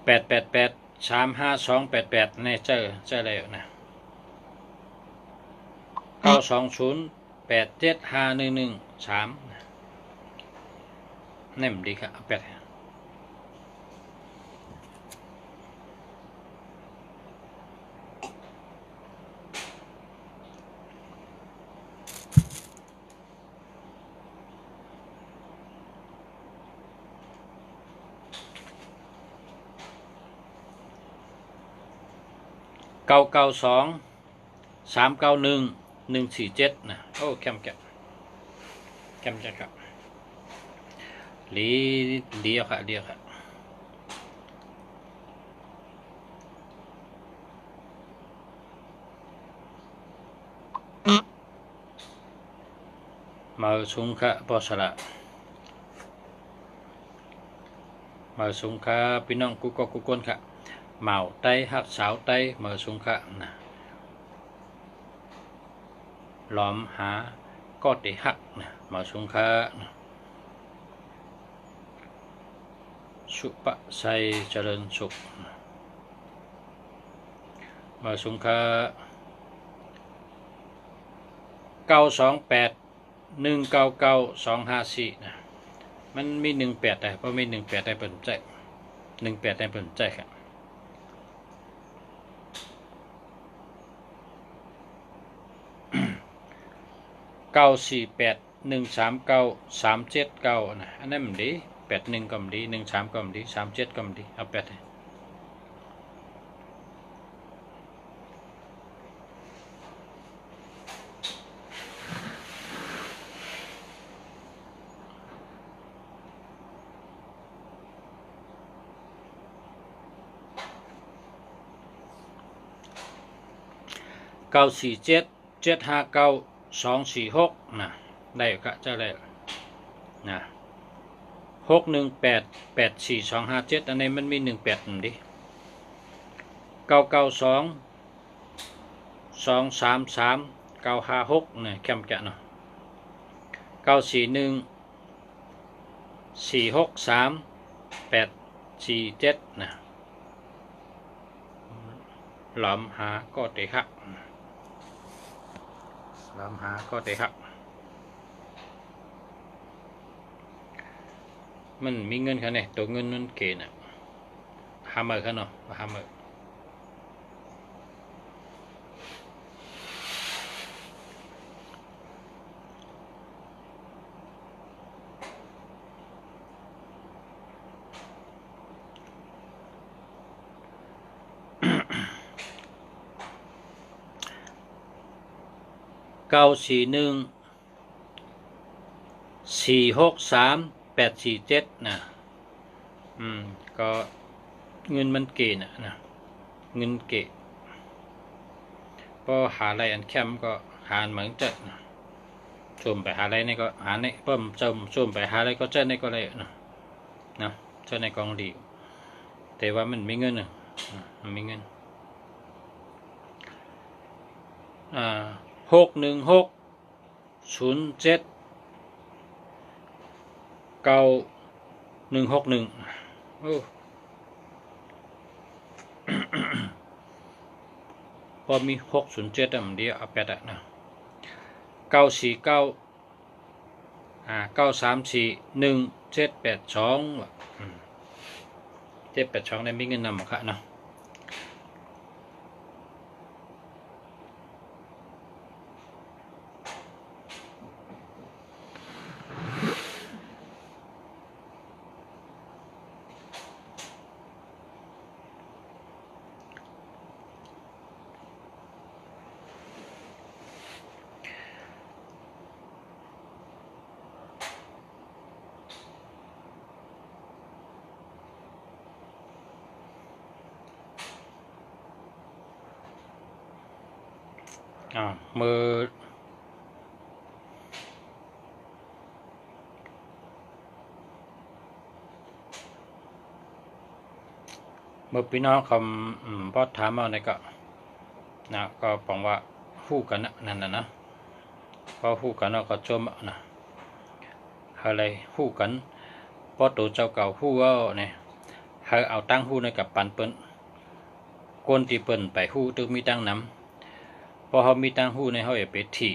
888 35288นี่เจอแล้วนะ920 875 113นี่มันดีครับเอา8992 391 147นะโอ้แคมจะครับเดียวครับมาสุงค่ะพอสละมาสุงค่ะพี่น้องกุกคนค่ะเหมาไตหักสาวไตมาสุงค่ะนะล้อมหาก็ได้หักนะมาสุงค่ะสุปะไซเจริญสุขมาสุงค่ะ928 199 254นะมันมี18ได้เพราะมี18ได้เปิดใจ18ได้เปิดใจครับ948 139 379นะอันนั้นมันดี81ก็มันดี13ก็มันดี37ก็มันดีเอา8เลย947 759 246นะได้ก็จะได้นะ618 84257อันนี้มันมี18ดิ992 233 956เนี่ยแคมจะเนาะ941 463 847นะหลอมหาก็ได้หักหลอมหาก็ได้หักมันมีเงินค่ะเนี่ยตัวเงินมันเก๋น่ะ50,000ค่ะเนาะ50,000941 463 847นะก็เงินมันเก๋นะเงินเก๋พอหาอะไรอันแคมก็หาเหมือนจะชมไปหาอะไรนี่ก็หาในเพิ่มชมไปหาอะไรก็เจ้าในก็เลยนะเจ้าในกองดีแต่ว่ามันมีเงินมันมีเงิน61607 9161โอ้พอมี607มันเดียวเอา8นะ949 934 1782 782ได้มีเงินนำมาค่ะเนาะ มือพี่น้องคำพอถามเอาในก็นะก็บอกว่าคู่กันนั่นนะพอคู่กันก็จมนะอะไรคู่กันพอตัวเจ้าเก่าคู่ว่าเนี่ยเอาตั้งคู่ในกับปันเปิ้นก้นที่เปิ้นไปคู่ตึกมีตั้งน้ำพอเขามีตั้งคู่ในเขาไปที่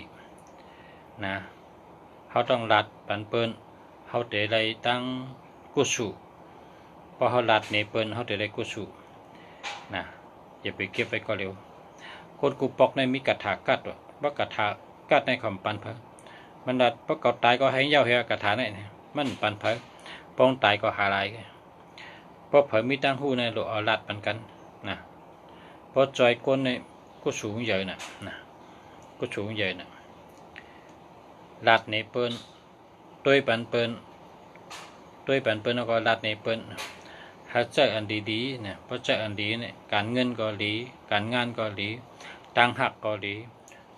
นะเขาต้องรัดปันเปิ้นเขาเตะไรตั้งกุศลพอเขารัดในเปิ้นเขาเตะไรกุศลนะอย่าไปเก็บไปก็เร็วคนกูปอกในมีกระถากัดว่ากระถากัดในคำปันเพอมันรัดเพราะเก่าตายก็ให้เย้าเฮียกระถาในมันปันเพอป้องตายก็หาลายเพราะเผยมีตั้งหูในหลอรัดปันกันนะเพราะจอยก้นในก็สูงใหญ่นะก็สูงใหญ่นะรัดในเปิ้นตัวปันเปิ้นแล้วก็รัดในเปิ้นหาใจอันดีๆเนี่ยเพราะใจอันดีเนี่ยการเงินก็ดีการงานก็ดีตั้งหักก็ดี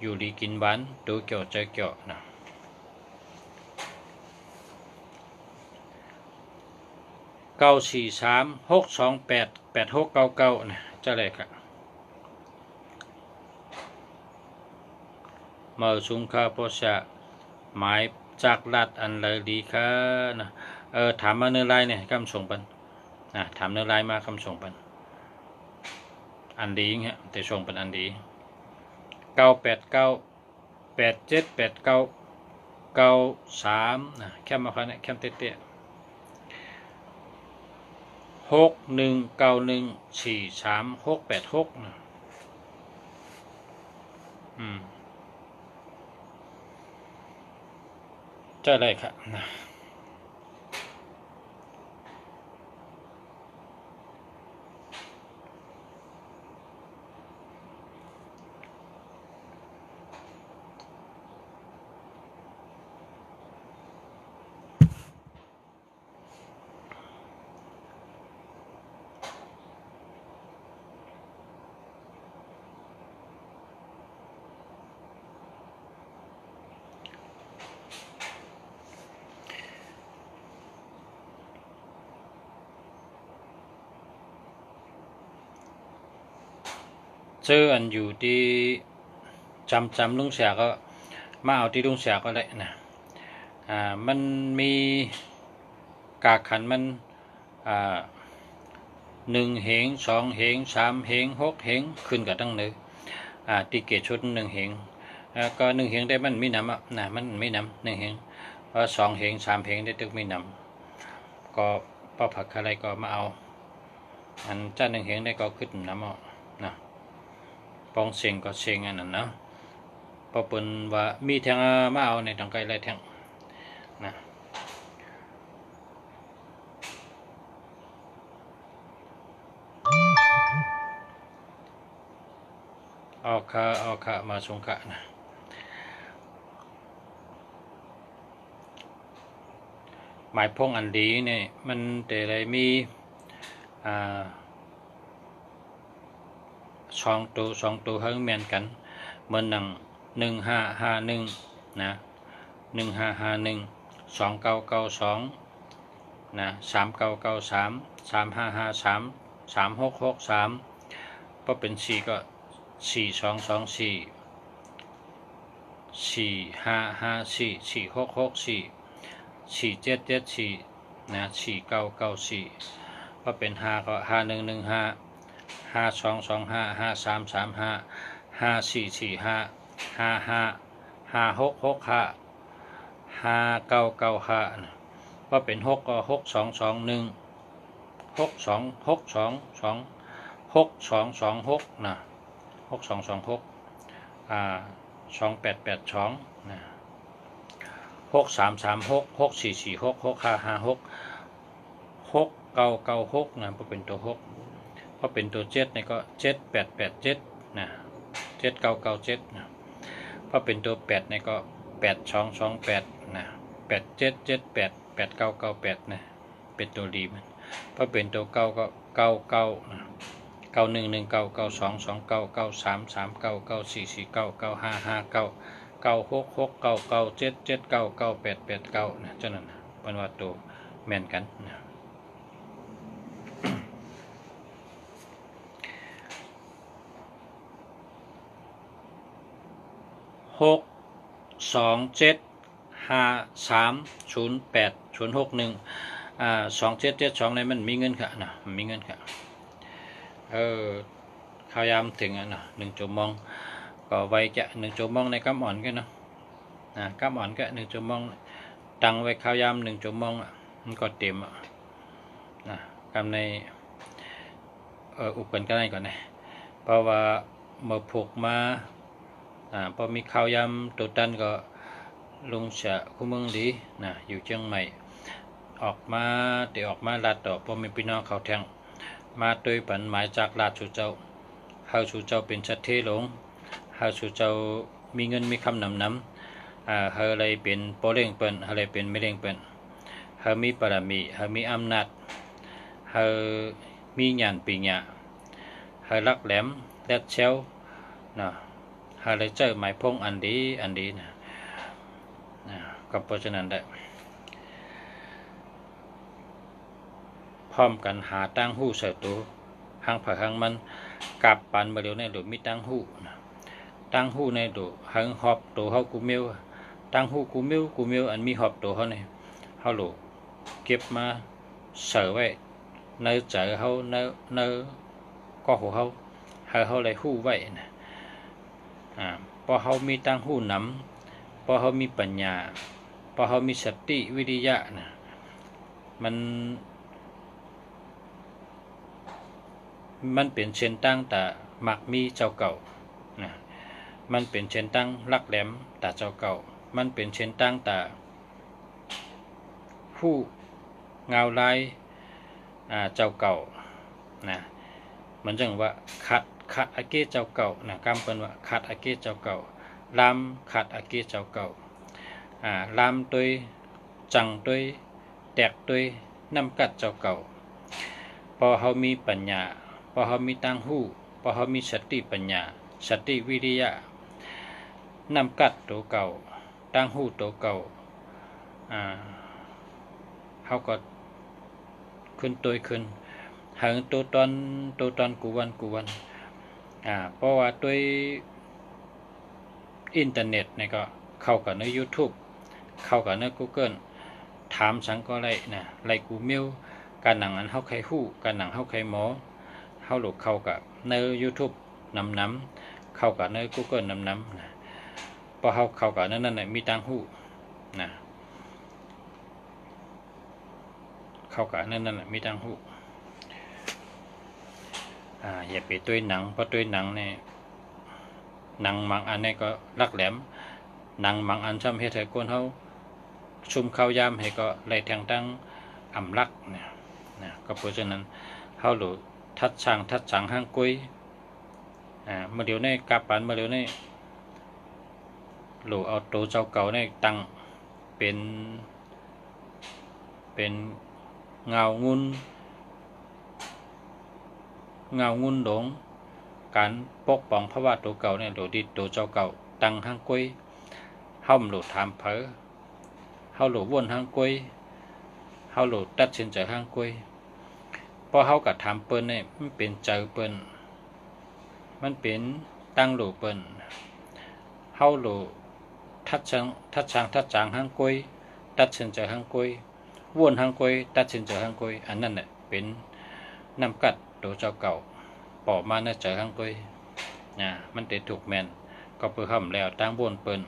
อยู่ดีกินบ้านดูเกี่ยวใจเกี่ยวนะ943-628-8699นะจะเลยครับมาสุงคาโปชะหมายจากรัดอันเลยดีค่ะนะถามมาเนื้อลายเนี่ยคำส่งปันนะถามเนื้อลายมาคำส่งปันอันดีเงี้ยแต่ส่งเป็นอันดี989-8789-93นะแค่มาคันเนี่ยแค่เตี้ย619143-686นะจะอะไรครับนะเจออันอยู่ที่จำลุงเสียก็มาเอาที่ลุงเสียก็ได้นะมันมีกากขันมัน1 เหง 2 เหง 3 เหง 6 เหงขึ้นกับตั้งเลยตีเกตชุด1 เหงก็1 เหงได้มันไม่นำนะมันไม่นำ1 เหง2 เหง 3 เหงได้ตึกไม่นำก็พอผักอะไรก็มาเอาอันจ้า1 เหงได้ก็ขึ้นน้ำเอานะปองเสียงก็เสียงอันนั้นนะพอเปิ้นว่ามีแทงมาเอาในทางไกลไรแทงนะเอาค่ะมาสงขะนะหมายพงอันดีเนี่ยมันแต่ไรมีสองตัวเฮิงแมนกันเหมือน1551นะ1551 2992นะ3993 3553 3663ก็เป็น4ก็4224 4554 4664 4774นะ4994ก็เป็น5ก็5115 5225 5335 5445 55 5665 5995นะก็เป็น6ก็6221 6226นะ6226 2882นะ6336 6446 6556 6996นะก็เป็นตัว6ก็เป็นตัว7นี่ก็7887นะ7997นะก็เป็นตัว8นี่ก็8228นะ8778 8998นะเป็นตัวดีมันก็เป็นตัว9ก็99นะ 91199229933994499559966997799889นะเจ้านั่นเป็นว่าตัวแม่นกันนะ627530806127772ในมันมีเงินค่ะนะมีเงินค่ะข้าวยามถึงนะ1 ชั่วโมงก็ไว้จะ1 ชั่วโมงในกำอ่อนกันเนาะกำอ่อนก็1 ชั่วโมงตั้งไว้ข้าวยาม1 ชั่วโมงมันก็เต็มนะกำในอุปกรณ์ก็ได้ก่อนนะเพราะว่าเมื่อผูกมาพอมีข้าวยามตัวตันก็ลงเสียคู่เมืองดีนะอยู่เชียงใหม่ออกมาลาดต่อพอมีพี่น้องเขาแทงมาโดยปันหมายจากลาดสู่เจ้าเฮาสู่เจ้าเป็นชัดเทหลงเฮาสู่เจ้ามีเงินมีคำนำเฮาอะไรเป็นโปเร่งเปิ้นเฮาอะไรเป็นไม่เร่งเปิ้นเฮามีบารมีเฮามีอำนาจเฮามีญาณปีญาเฮารักแหลมแลดเชลนะเฮาเลยเจอหมายพงอันดีนะก็เพราะฉะนั้นได้พร้อมกันหาตั้งหู้เสือตัวหังเผาหังมันกับปันมาเร็วในหลุมมีตั้งหู้ตั้งหู้ในหลุมหังหอบตัวเขากูเมียวตั้งหู้กูเมียวอันมีหอบตัวเขาเนี่ยเขาหลุมเก็บมาเสือไว้ในใจเขาในก็หัวเขาเขาเลยหู้ไว้นะพอเขามีตั้งหู้น้ำพอเขามีปัญญาพอเขามีสติวิริยะนะมันเป็นเช่นตั้งแต่มักมีเจ้าเก่านะมันเป็นเช่นตั้งลักแหลมแต่เจ้าเก่ามันเป็นเช่นตั้งแต่ผู้เงาลายเจ้าเก่านะมันจึงว่าขัดอาเกเจ้าเก่านะกำเป็นว่าขัดอาเกเจ้าเก่าลามขัดอาเกเจ้าเก่าลามตัวจังตัวแตกตัวน้ำกัดเจ้าเก่าพอเขามีปัญญาพอเขามีตั้งหู้พอเขามีสติปัญญาสติวิริยะนำกัดตัวเก่าตั้งหู้ตัวเก่าเขาก็ขึ้นตัวขึ้นหางตัวตอนกูวันเพราะว่าตัวอินเทอร์เน็ตเนี่ยก็เข้ากับใน YouTube เข้ากับใน Google ถามสังก็ไรนะไรกูเมลการหนังอันเขาใครหู้การหนังเขาใครหมอเขาหลุดเข้ากับใน YouTube น้ำเข้ากับใน Google น้ำนะพอเขาเข้ากับนั่นมีตังหู้นะเข้ากับนั่นมีตังหู้อย่าไปตัวหนังเพราะตัวหนังเนี่ยหนังบางอันเนี่ยก็ลักแหลมหนังบางอันช่ำเฮ็ดให้คนเขาชุมข้าวยามให้ก็ไล่แทงตั้งอ่ำลักเนี่ยนะก็เพราะฉะนั้นเขาหลุดทัดช่างห้างกุ้ยเมื่อเดี๋ยวนี้กาปันเมื่อเดี๋ยวนี้หลุดเอาตัวเจ้าเก่าเนี่ยตั้งเป็นเงางุนหลงการปกป้องพระว่าตัวเก่าเนี่ยหลุดดิตัวเจ้าเก่าตั้งห้างกุ้ยห้ามหลุดถามเผอเขาหลุดวนห้างกุ้ยเขาหลุดตัดสินใจห้างกุ้ยพอเขากับถามเปิ้นเนี่ยมันเป็นเจอเปิ้นมันเป็นตั้งหลุดเปิ้นเขาหลุดทัดจางห้างกุ้ยตัดสินใจห้างกุ้ยวนห้างกุ้ยตัดสินใจห้างกุ้ยอันนั้นเนี่ยเป็นน้ำกัดตัวเจ้าเก่าปอกมาในใจห้างกุ้ยมันติดถูกแมนก็เพื่อห้ามแล้วตั้งวนเปิ้น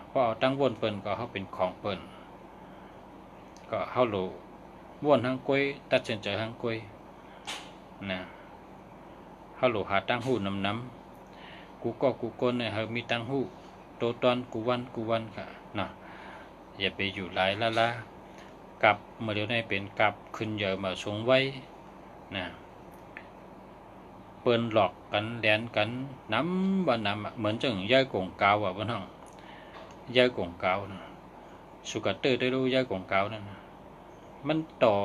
พอเอาตั้งวนเปิ้นก็เขาเป็นของเปิ้นก็เขาหลุดว่วนห้างกุ้ยตัดสินใจห้างกุ้ยนะเขาหลุดหาตั้งหูน้ำกูก้นเนี่ยเขามีตั้งหูโตตอนกูวันค่ะนะอย่าไปอยู่หลายละกับเมื่อเดี๋ยวนี้เป็นกับขึ้นเยอะมาสูงไว้นะเปิ้นหลอกกันแดนกันน้ำวันน้ำเหมือนจังย่ายกงกาวบนห้องย่ายกงกาวนะสุกัดได้รู้ย่ายกงกาวนั่นมันต่อ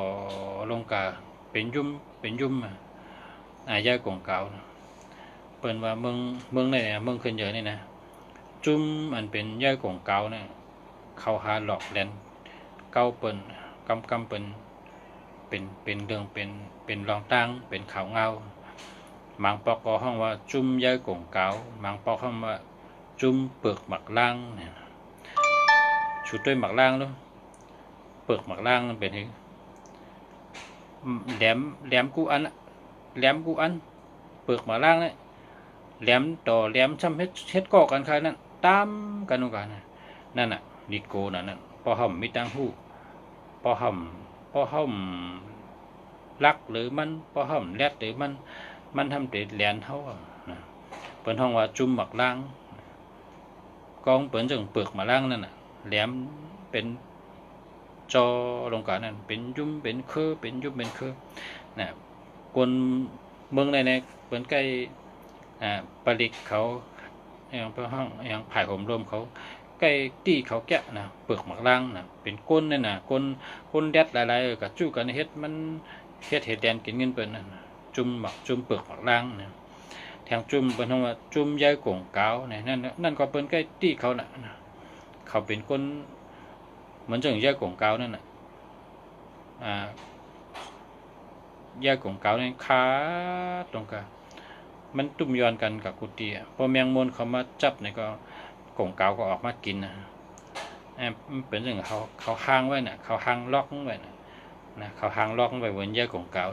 ลงกาเป็นยุ่ม ย่ากงเก่าเปิ้นว่าเมืองในเมืองขึ้นเยอะนี่นะจุ่มอันเป็นย่ากงเก่าเนี่ยเขาหาหลอกแลนเก่าเปิ้นกำเปิ้นเป็นเรื่องเป็นรองตั้งเป็นขาวเงาบางปอกก็ห้องว่าจุ่มย่ากงเก่าบางปอกห้องว่าจุ่มเปลือกหมักล่างเนี่ยชุดด้วยหมักล่างด้วยเปลือกหมักล่างมันเป็นแหลมกูอันเปลือกหมักล่างเนี่ยแหลมต่อแหลมช้ำเฮ็ดก่อกันใครนั่นตามกันนู่นกันนั่นน่ะดิโกนั่นพอห่มมีตังหูพอห่มรักหรือมันพอห่มแรดหรือมันทำติดแหลนเขาเปิ้นห้องว่าจุ่มหมักล่างกองเปิ้นจึงเปลือกหมักล่างนั่นน่ะแหลมเป็นจอลงกันนั่นเป็นยุ่มเป็นเคอเป็นยุ่มเป็นเคอน่ะคนเมืองในเปิ้นใกล้ปลิกเขาอย่างพระห้องอย่างผายห่มรวมเขาใกล้ตีเขาแกะนะเปลือกหมักล่างนะเป็นก้นนี่นะก้นแดดหลายๆกับจู้กันเฮ็ดมันเฮ็ดแดนกินเงินเปิ้นนั่นจุ่มเปลือกหมักล่างนะแทงจุ่มเปิ้นเฮาว่าจุ่มยายกงกาวนี่นั่นก็เปิ้นใกล้ตีเขาน่ะเขาเป็นคนเหมือนจังยายกงกาวนั่นน่ะยายกงกาวนี่ขาตรงกันมันตุ่มย้อนกันกับกุฏิพอแมงมุมเขามาจับเนี่ยก็กงเกาก็ออกมากินนะเป็นเรื่องเขาห้างไว้น่ะเขาห้างล็อกไว้นะเขาห้างล็อกไว้บนแยกกงเกา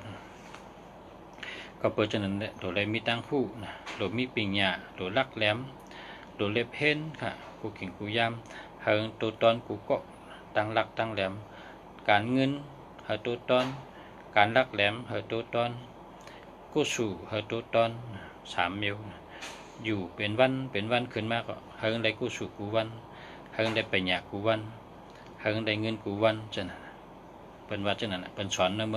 ก็เปิดจนนั้นโดยเลยมีตั้งคู่นะโดยมีปิงหยาโดยลักแหลมโดยเล็บเพ้นค่ะกูกิ่งกูยำเฮิงตัวตอนกูก็ตั้งลักตั้งแหลมการเงินเฮตัวตอนการลักแหลมเฮตัวตอนกูสู่เฮตัวตอน3 มิลอยู่เป็นวันขึ้นมากก็เฮิงได้กูสู่กูวันเฮิงได้ไปหยากูวันเฮิงได้เงินกูวันจังนั้นเป็นว่าจังนั้นเป็นสอนในเ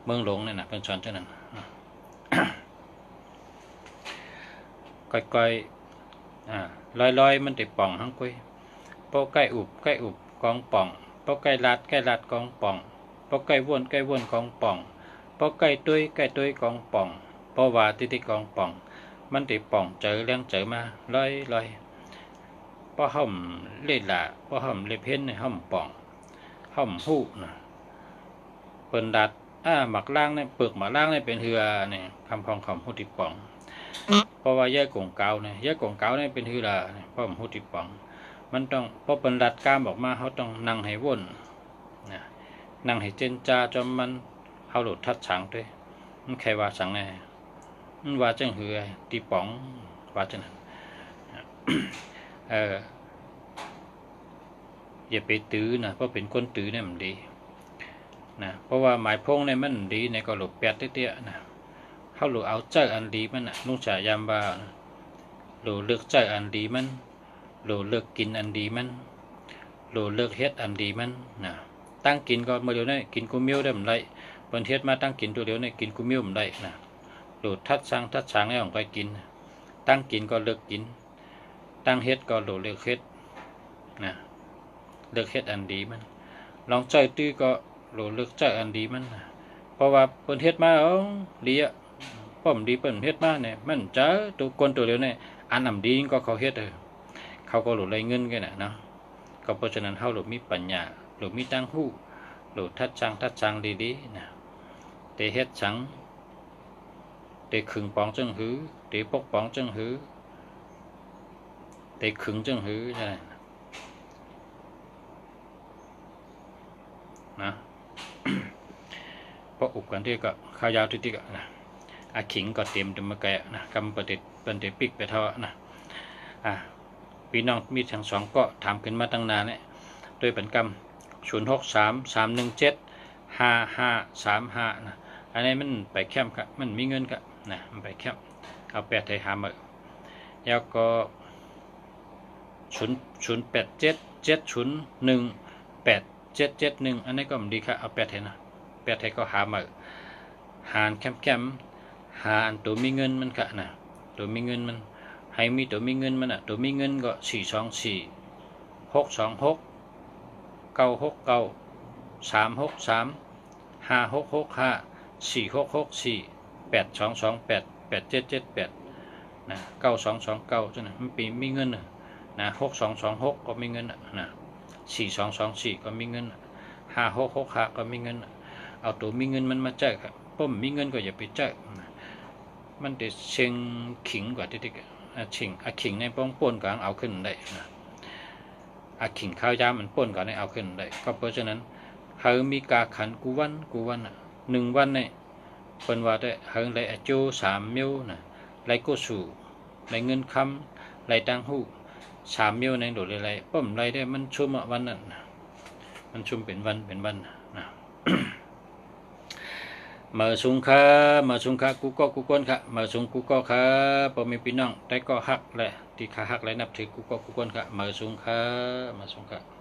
มืองหลวงนี่นะเป็นสอนจังนั้นก้อยลอยมันติดป่องทั้งกุ้ยโป๊ะใกล้อุบกองป่องโป๊ะใกล้ลัดกองป่องโป๊ะใกล้วนกองป่องโป๊ะใกล้ตุ้ยกองป่องโป๊ะว่าติกองป่องมันติป่องเจอเลี้ยงเจอมาลอยป้อห่มเล่ละป้อห่มเล็บเพ้นในห่มป่องห่มหู้นะเปิ้นดัดหมักล่างเนี่ยเปลือกหมักล่างเนี่ยเป็นเหือเนี่ยคำพองหูติป่องเพราะว่าแยกกงเกาเนี่ยเป็นเหือเนี่ยเพราะหูติป่องมันต้องพอเปิ้นดัดกล้ามออกมาเขาต้องนั่งให้วนนะนั่งให้เจนจ้าจนมันเขาหลุดทัดฉังด้วยมันใครว่าฉังไงมันว่าจังเหือตีป่องว่าจังนั้นอย่าไปตื้อนะเพราะเป็นคนตื้อเนี่ยมันดีนะเพราะว่าหมายพงเนี่ยมันดีในก็หลุดแปดเตี้ยนะเขาหลุดเอาใจอันดีมันนุ่งฉายามบ่าหลุดเลือกใจอันดีมันหลุดเลือกกินอันดีมันหลุดเลือกเฮ็ดอันดีมันนะตั้งกินก็มาเดี๋ยวนี้กินกูมิ้วได้เหมือนไรเปิ้นเฮ็ดมาตั้งกินตัวเดียวเนี่ยกินกูมิ้วเหมือนไรนะหลุดทัดช้างให้ออกไปกินตั้งกินก็เลือกกินตั้งเฮ็ดก็หลุดเลือกเฮ็ดนะเลือกเฮ็ดอันดีมันลองใจตื้อก็หลุดเลือกใจอันดีมันนะเพราะว่าเปิ้นเฮ็ดมาดีอ่ะป้อมดีเปิ้นเฮ็ดมาเนี่ยมันเจอตัวคนตัวเดียวเนี่ยอันนำดีก็เขาเฮ็ดเขาก็หลุดไรเงินกันนะเนาะก็เพราะฉะนั้นเฮาหลุดมีปัญญาหลุดมีตั้งหู้หลุดทัดช้างดีๆนะเตเฮ็ดสังเตขึงปองจังหือเตปกปองจังหือเตขึงจังหือใช่นะเพราะอุปกันที่ก็ข้าวยาวที่ก็นะขิงก็เตรียมจะมาแกะนะกำปฏิปิกไปเท่านะพี่น้องมีทั้งสองก็ถามขึ้นมาตั้งนานเนี่ยโดยเป็นกำ0633175535นะอันนี้มันไปแคมป์ครับมันมีเงินครับนะมันไปแคมป์เอา8ไทยหามือแล้วก็0877018771อันนี้ก็มันดีครับเอา8ไทยนะ8ไทยก็หามือหารแคมป์หาอันตัวมีเงินมันค่ะนะตัวมีเงินมันให้มีตัวมีเงินมันตัวมีเงินก็424 626 969 363 5665 4664 8228 8778นะ9229จังนะมันปีมีเงินนะ6226ก็มีเงินนะ4224ก็มีเงิน5665ก็มีเงินเอาตัวมีเงินมันมาแจกครับป้อมมีเงินก็อย่าไปแจกมันจะเชิงขิงกว่าที่ชิงขิงในป้องป่นกลางเอาขึ้นได้นะขิงข้าวยามันป่นก่อนให้เอาขึ้นได้ก็เพราะฉะนั้นเขามีกาขันกูวัน1 วันเนี่ยเป็นว่าได้เขาได้โจ3 มิลนะไรก็สู่ไรเงินคำไรตังหู3 มิลในโดดไรป้อมไรได้มันชุ่มวันนั้นมันชุ่มเป็นวันนะมาสุงค่ะกูก้นค่ะมาสุงกูก็ค่ะพอมีพี่น้องแต่ก็ฮักแหละที่ขาฮักและนับถือกูก้นค่ะมาสุงค่ะ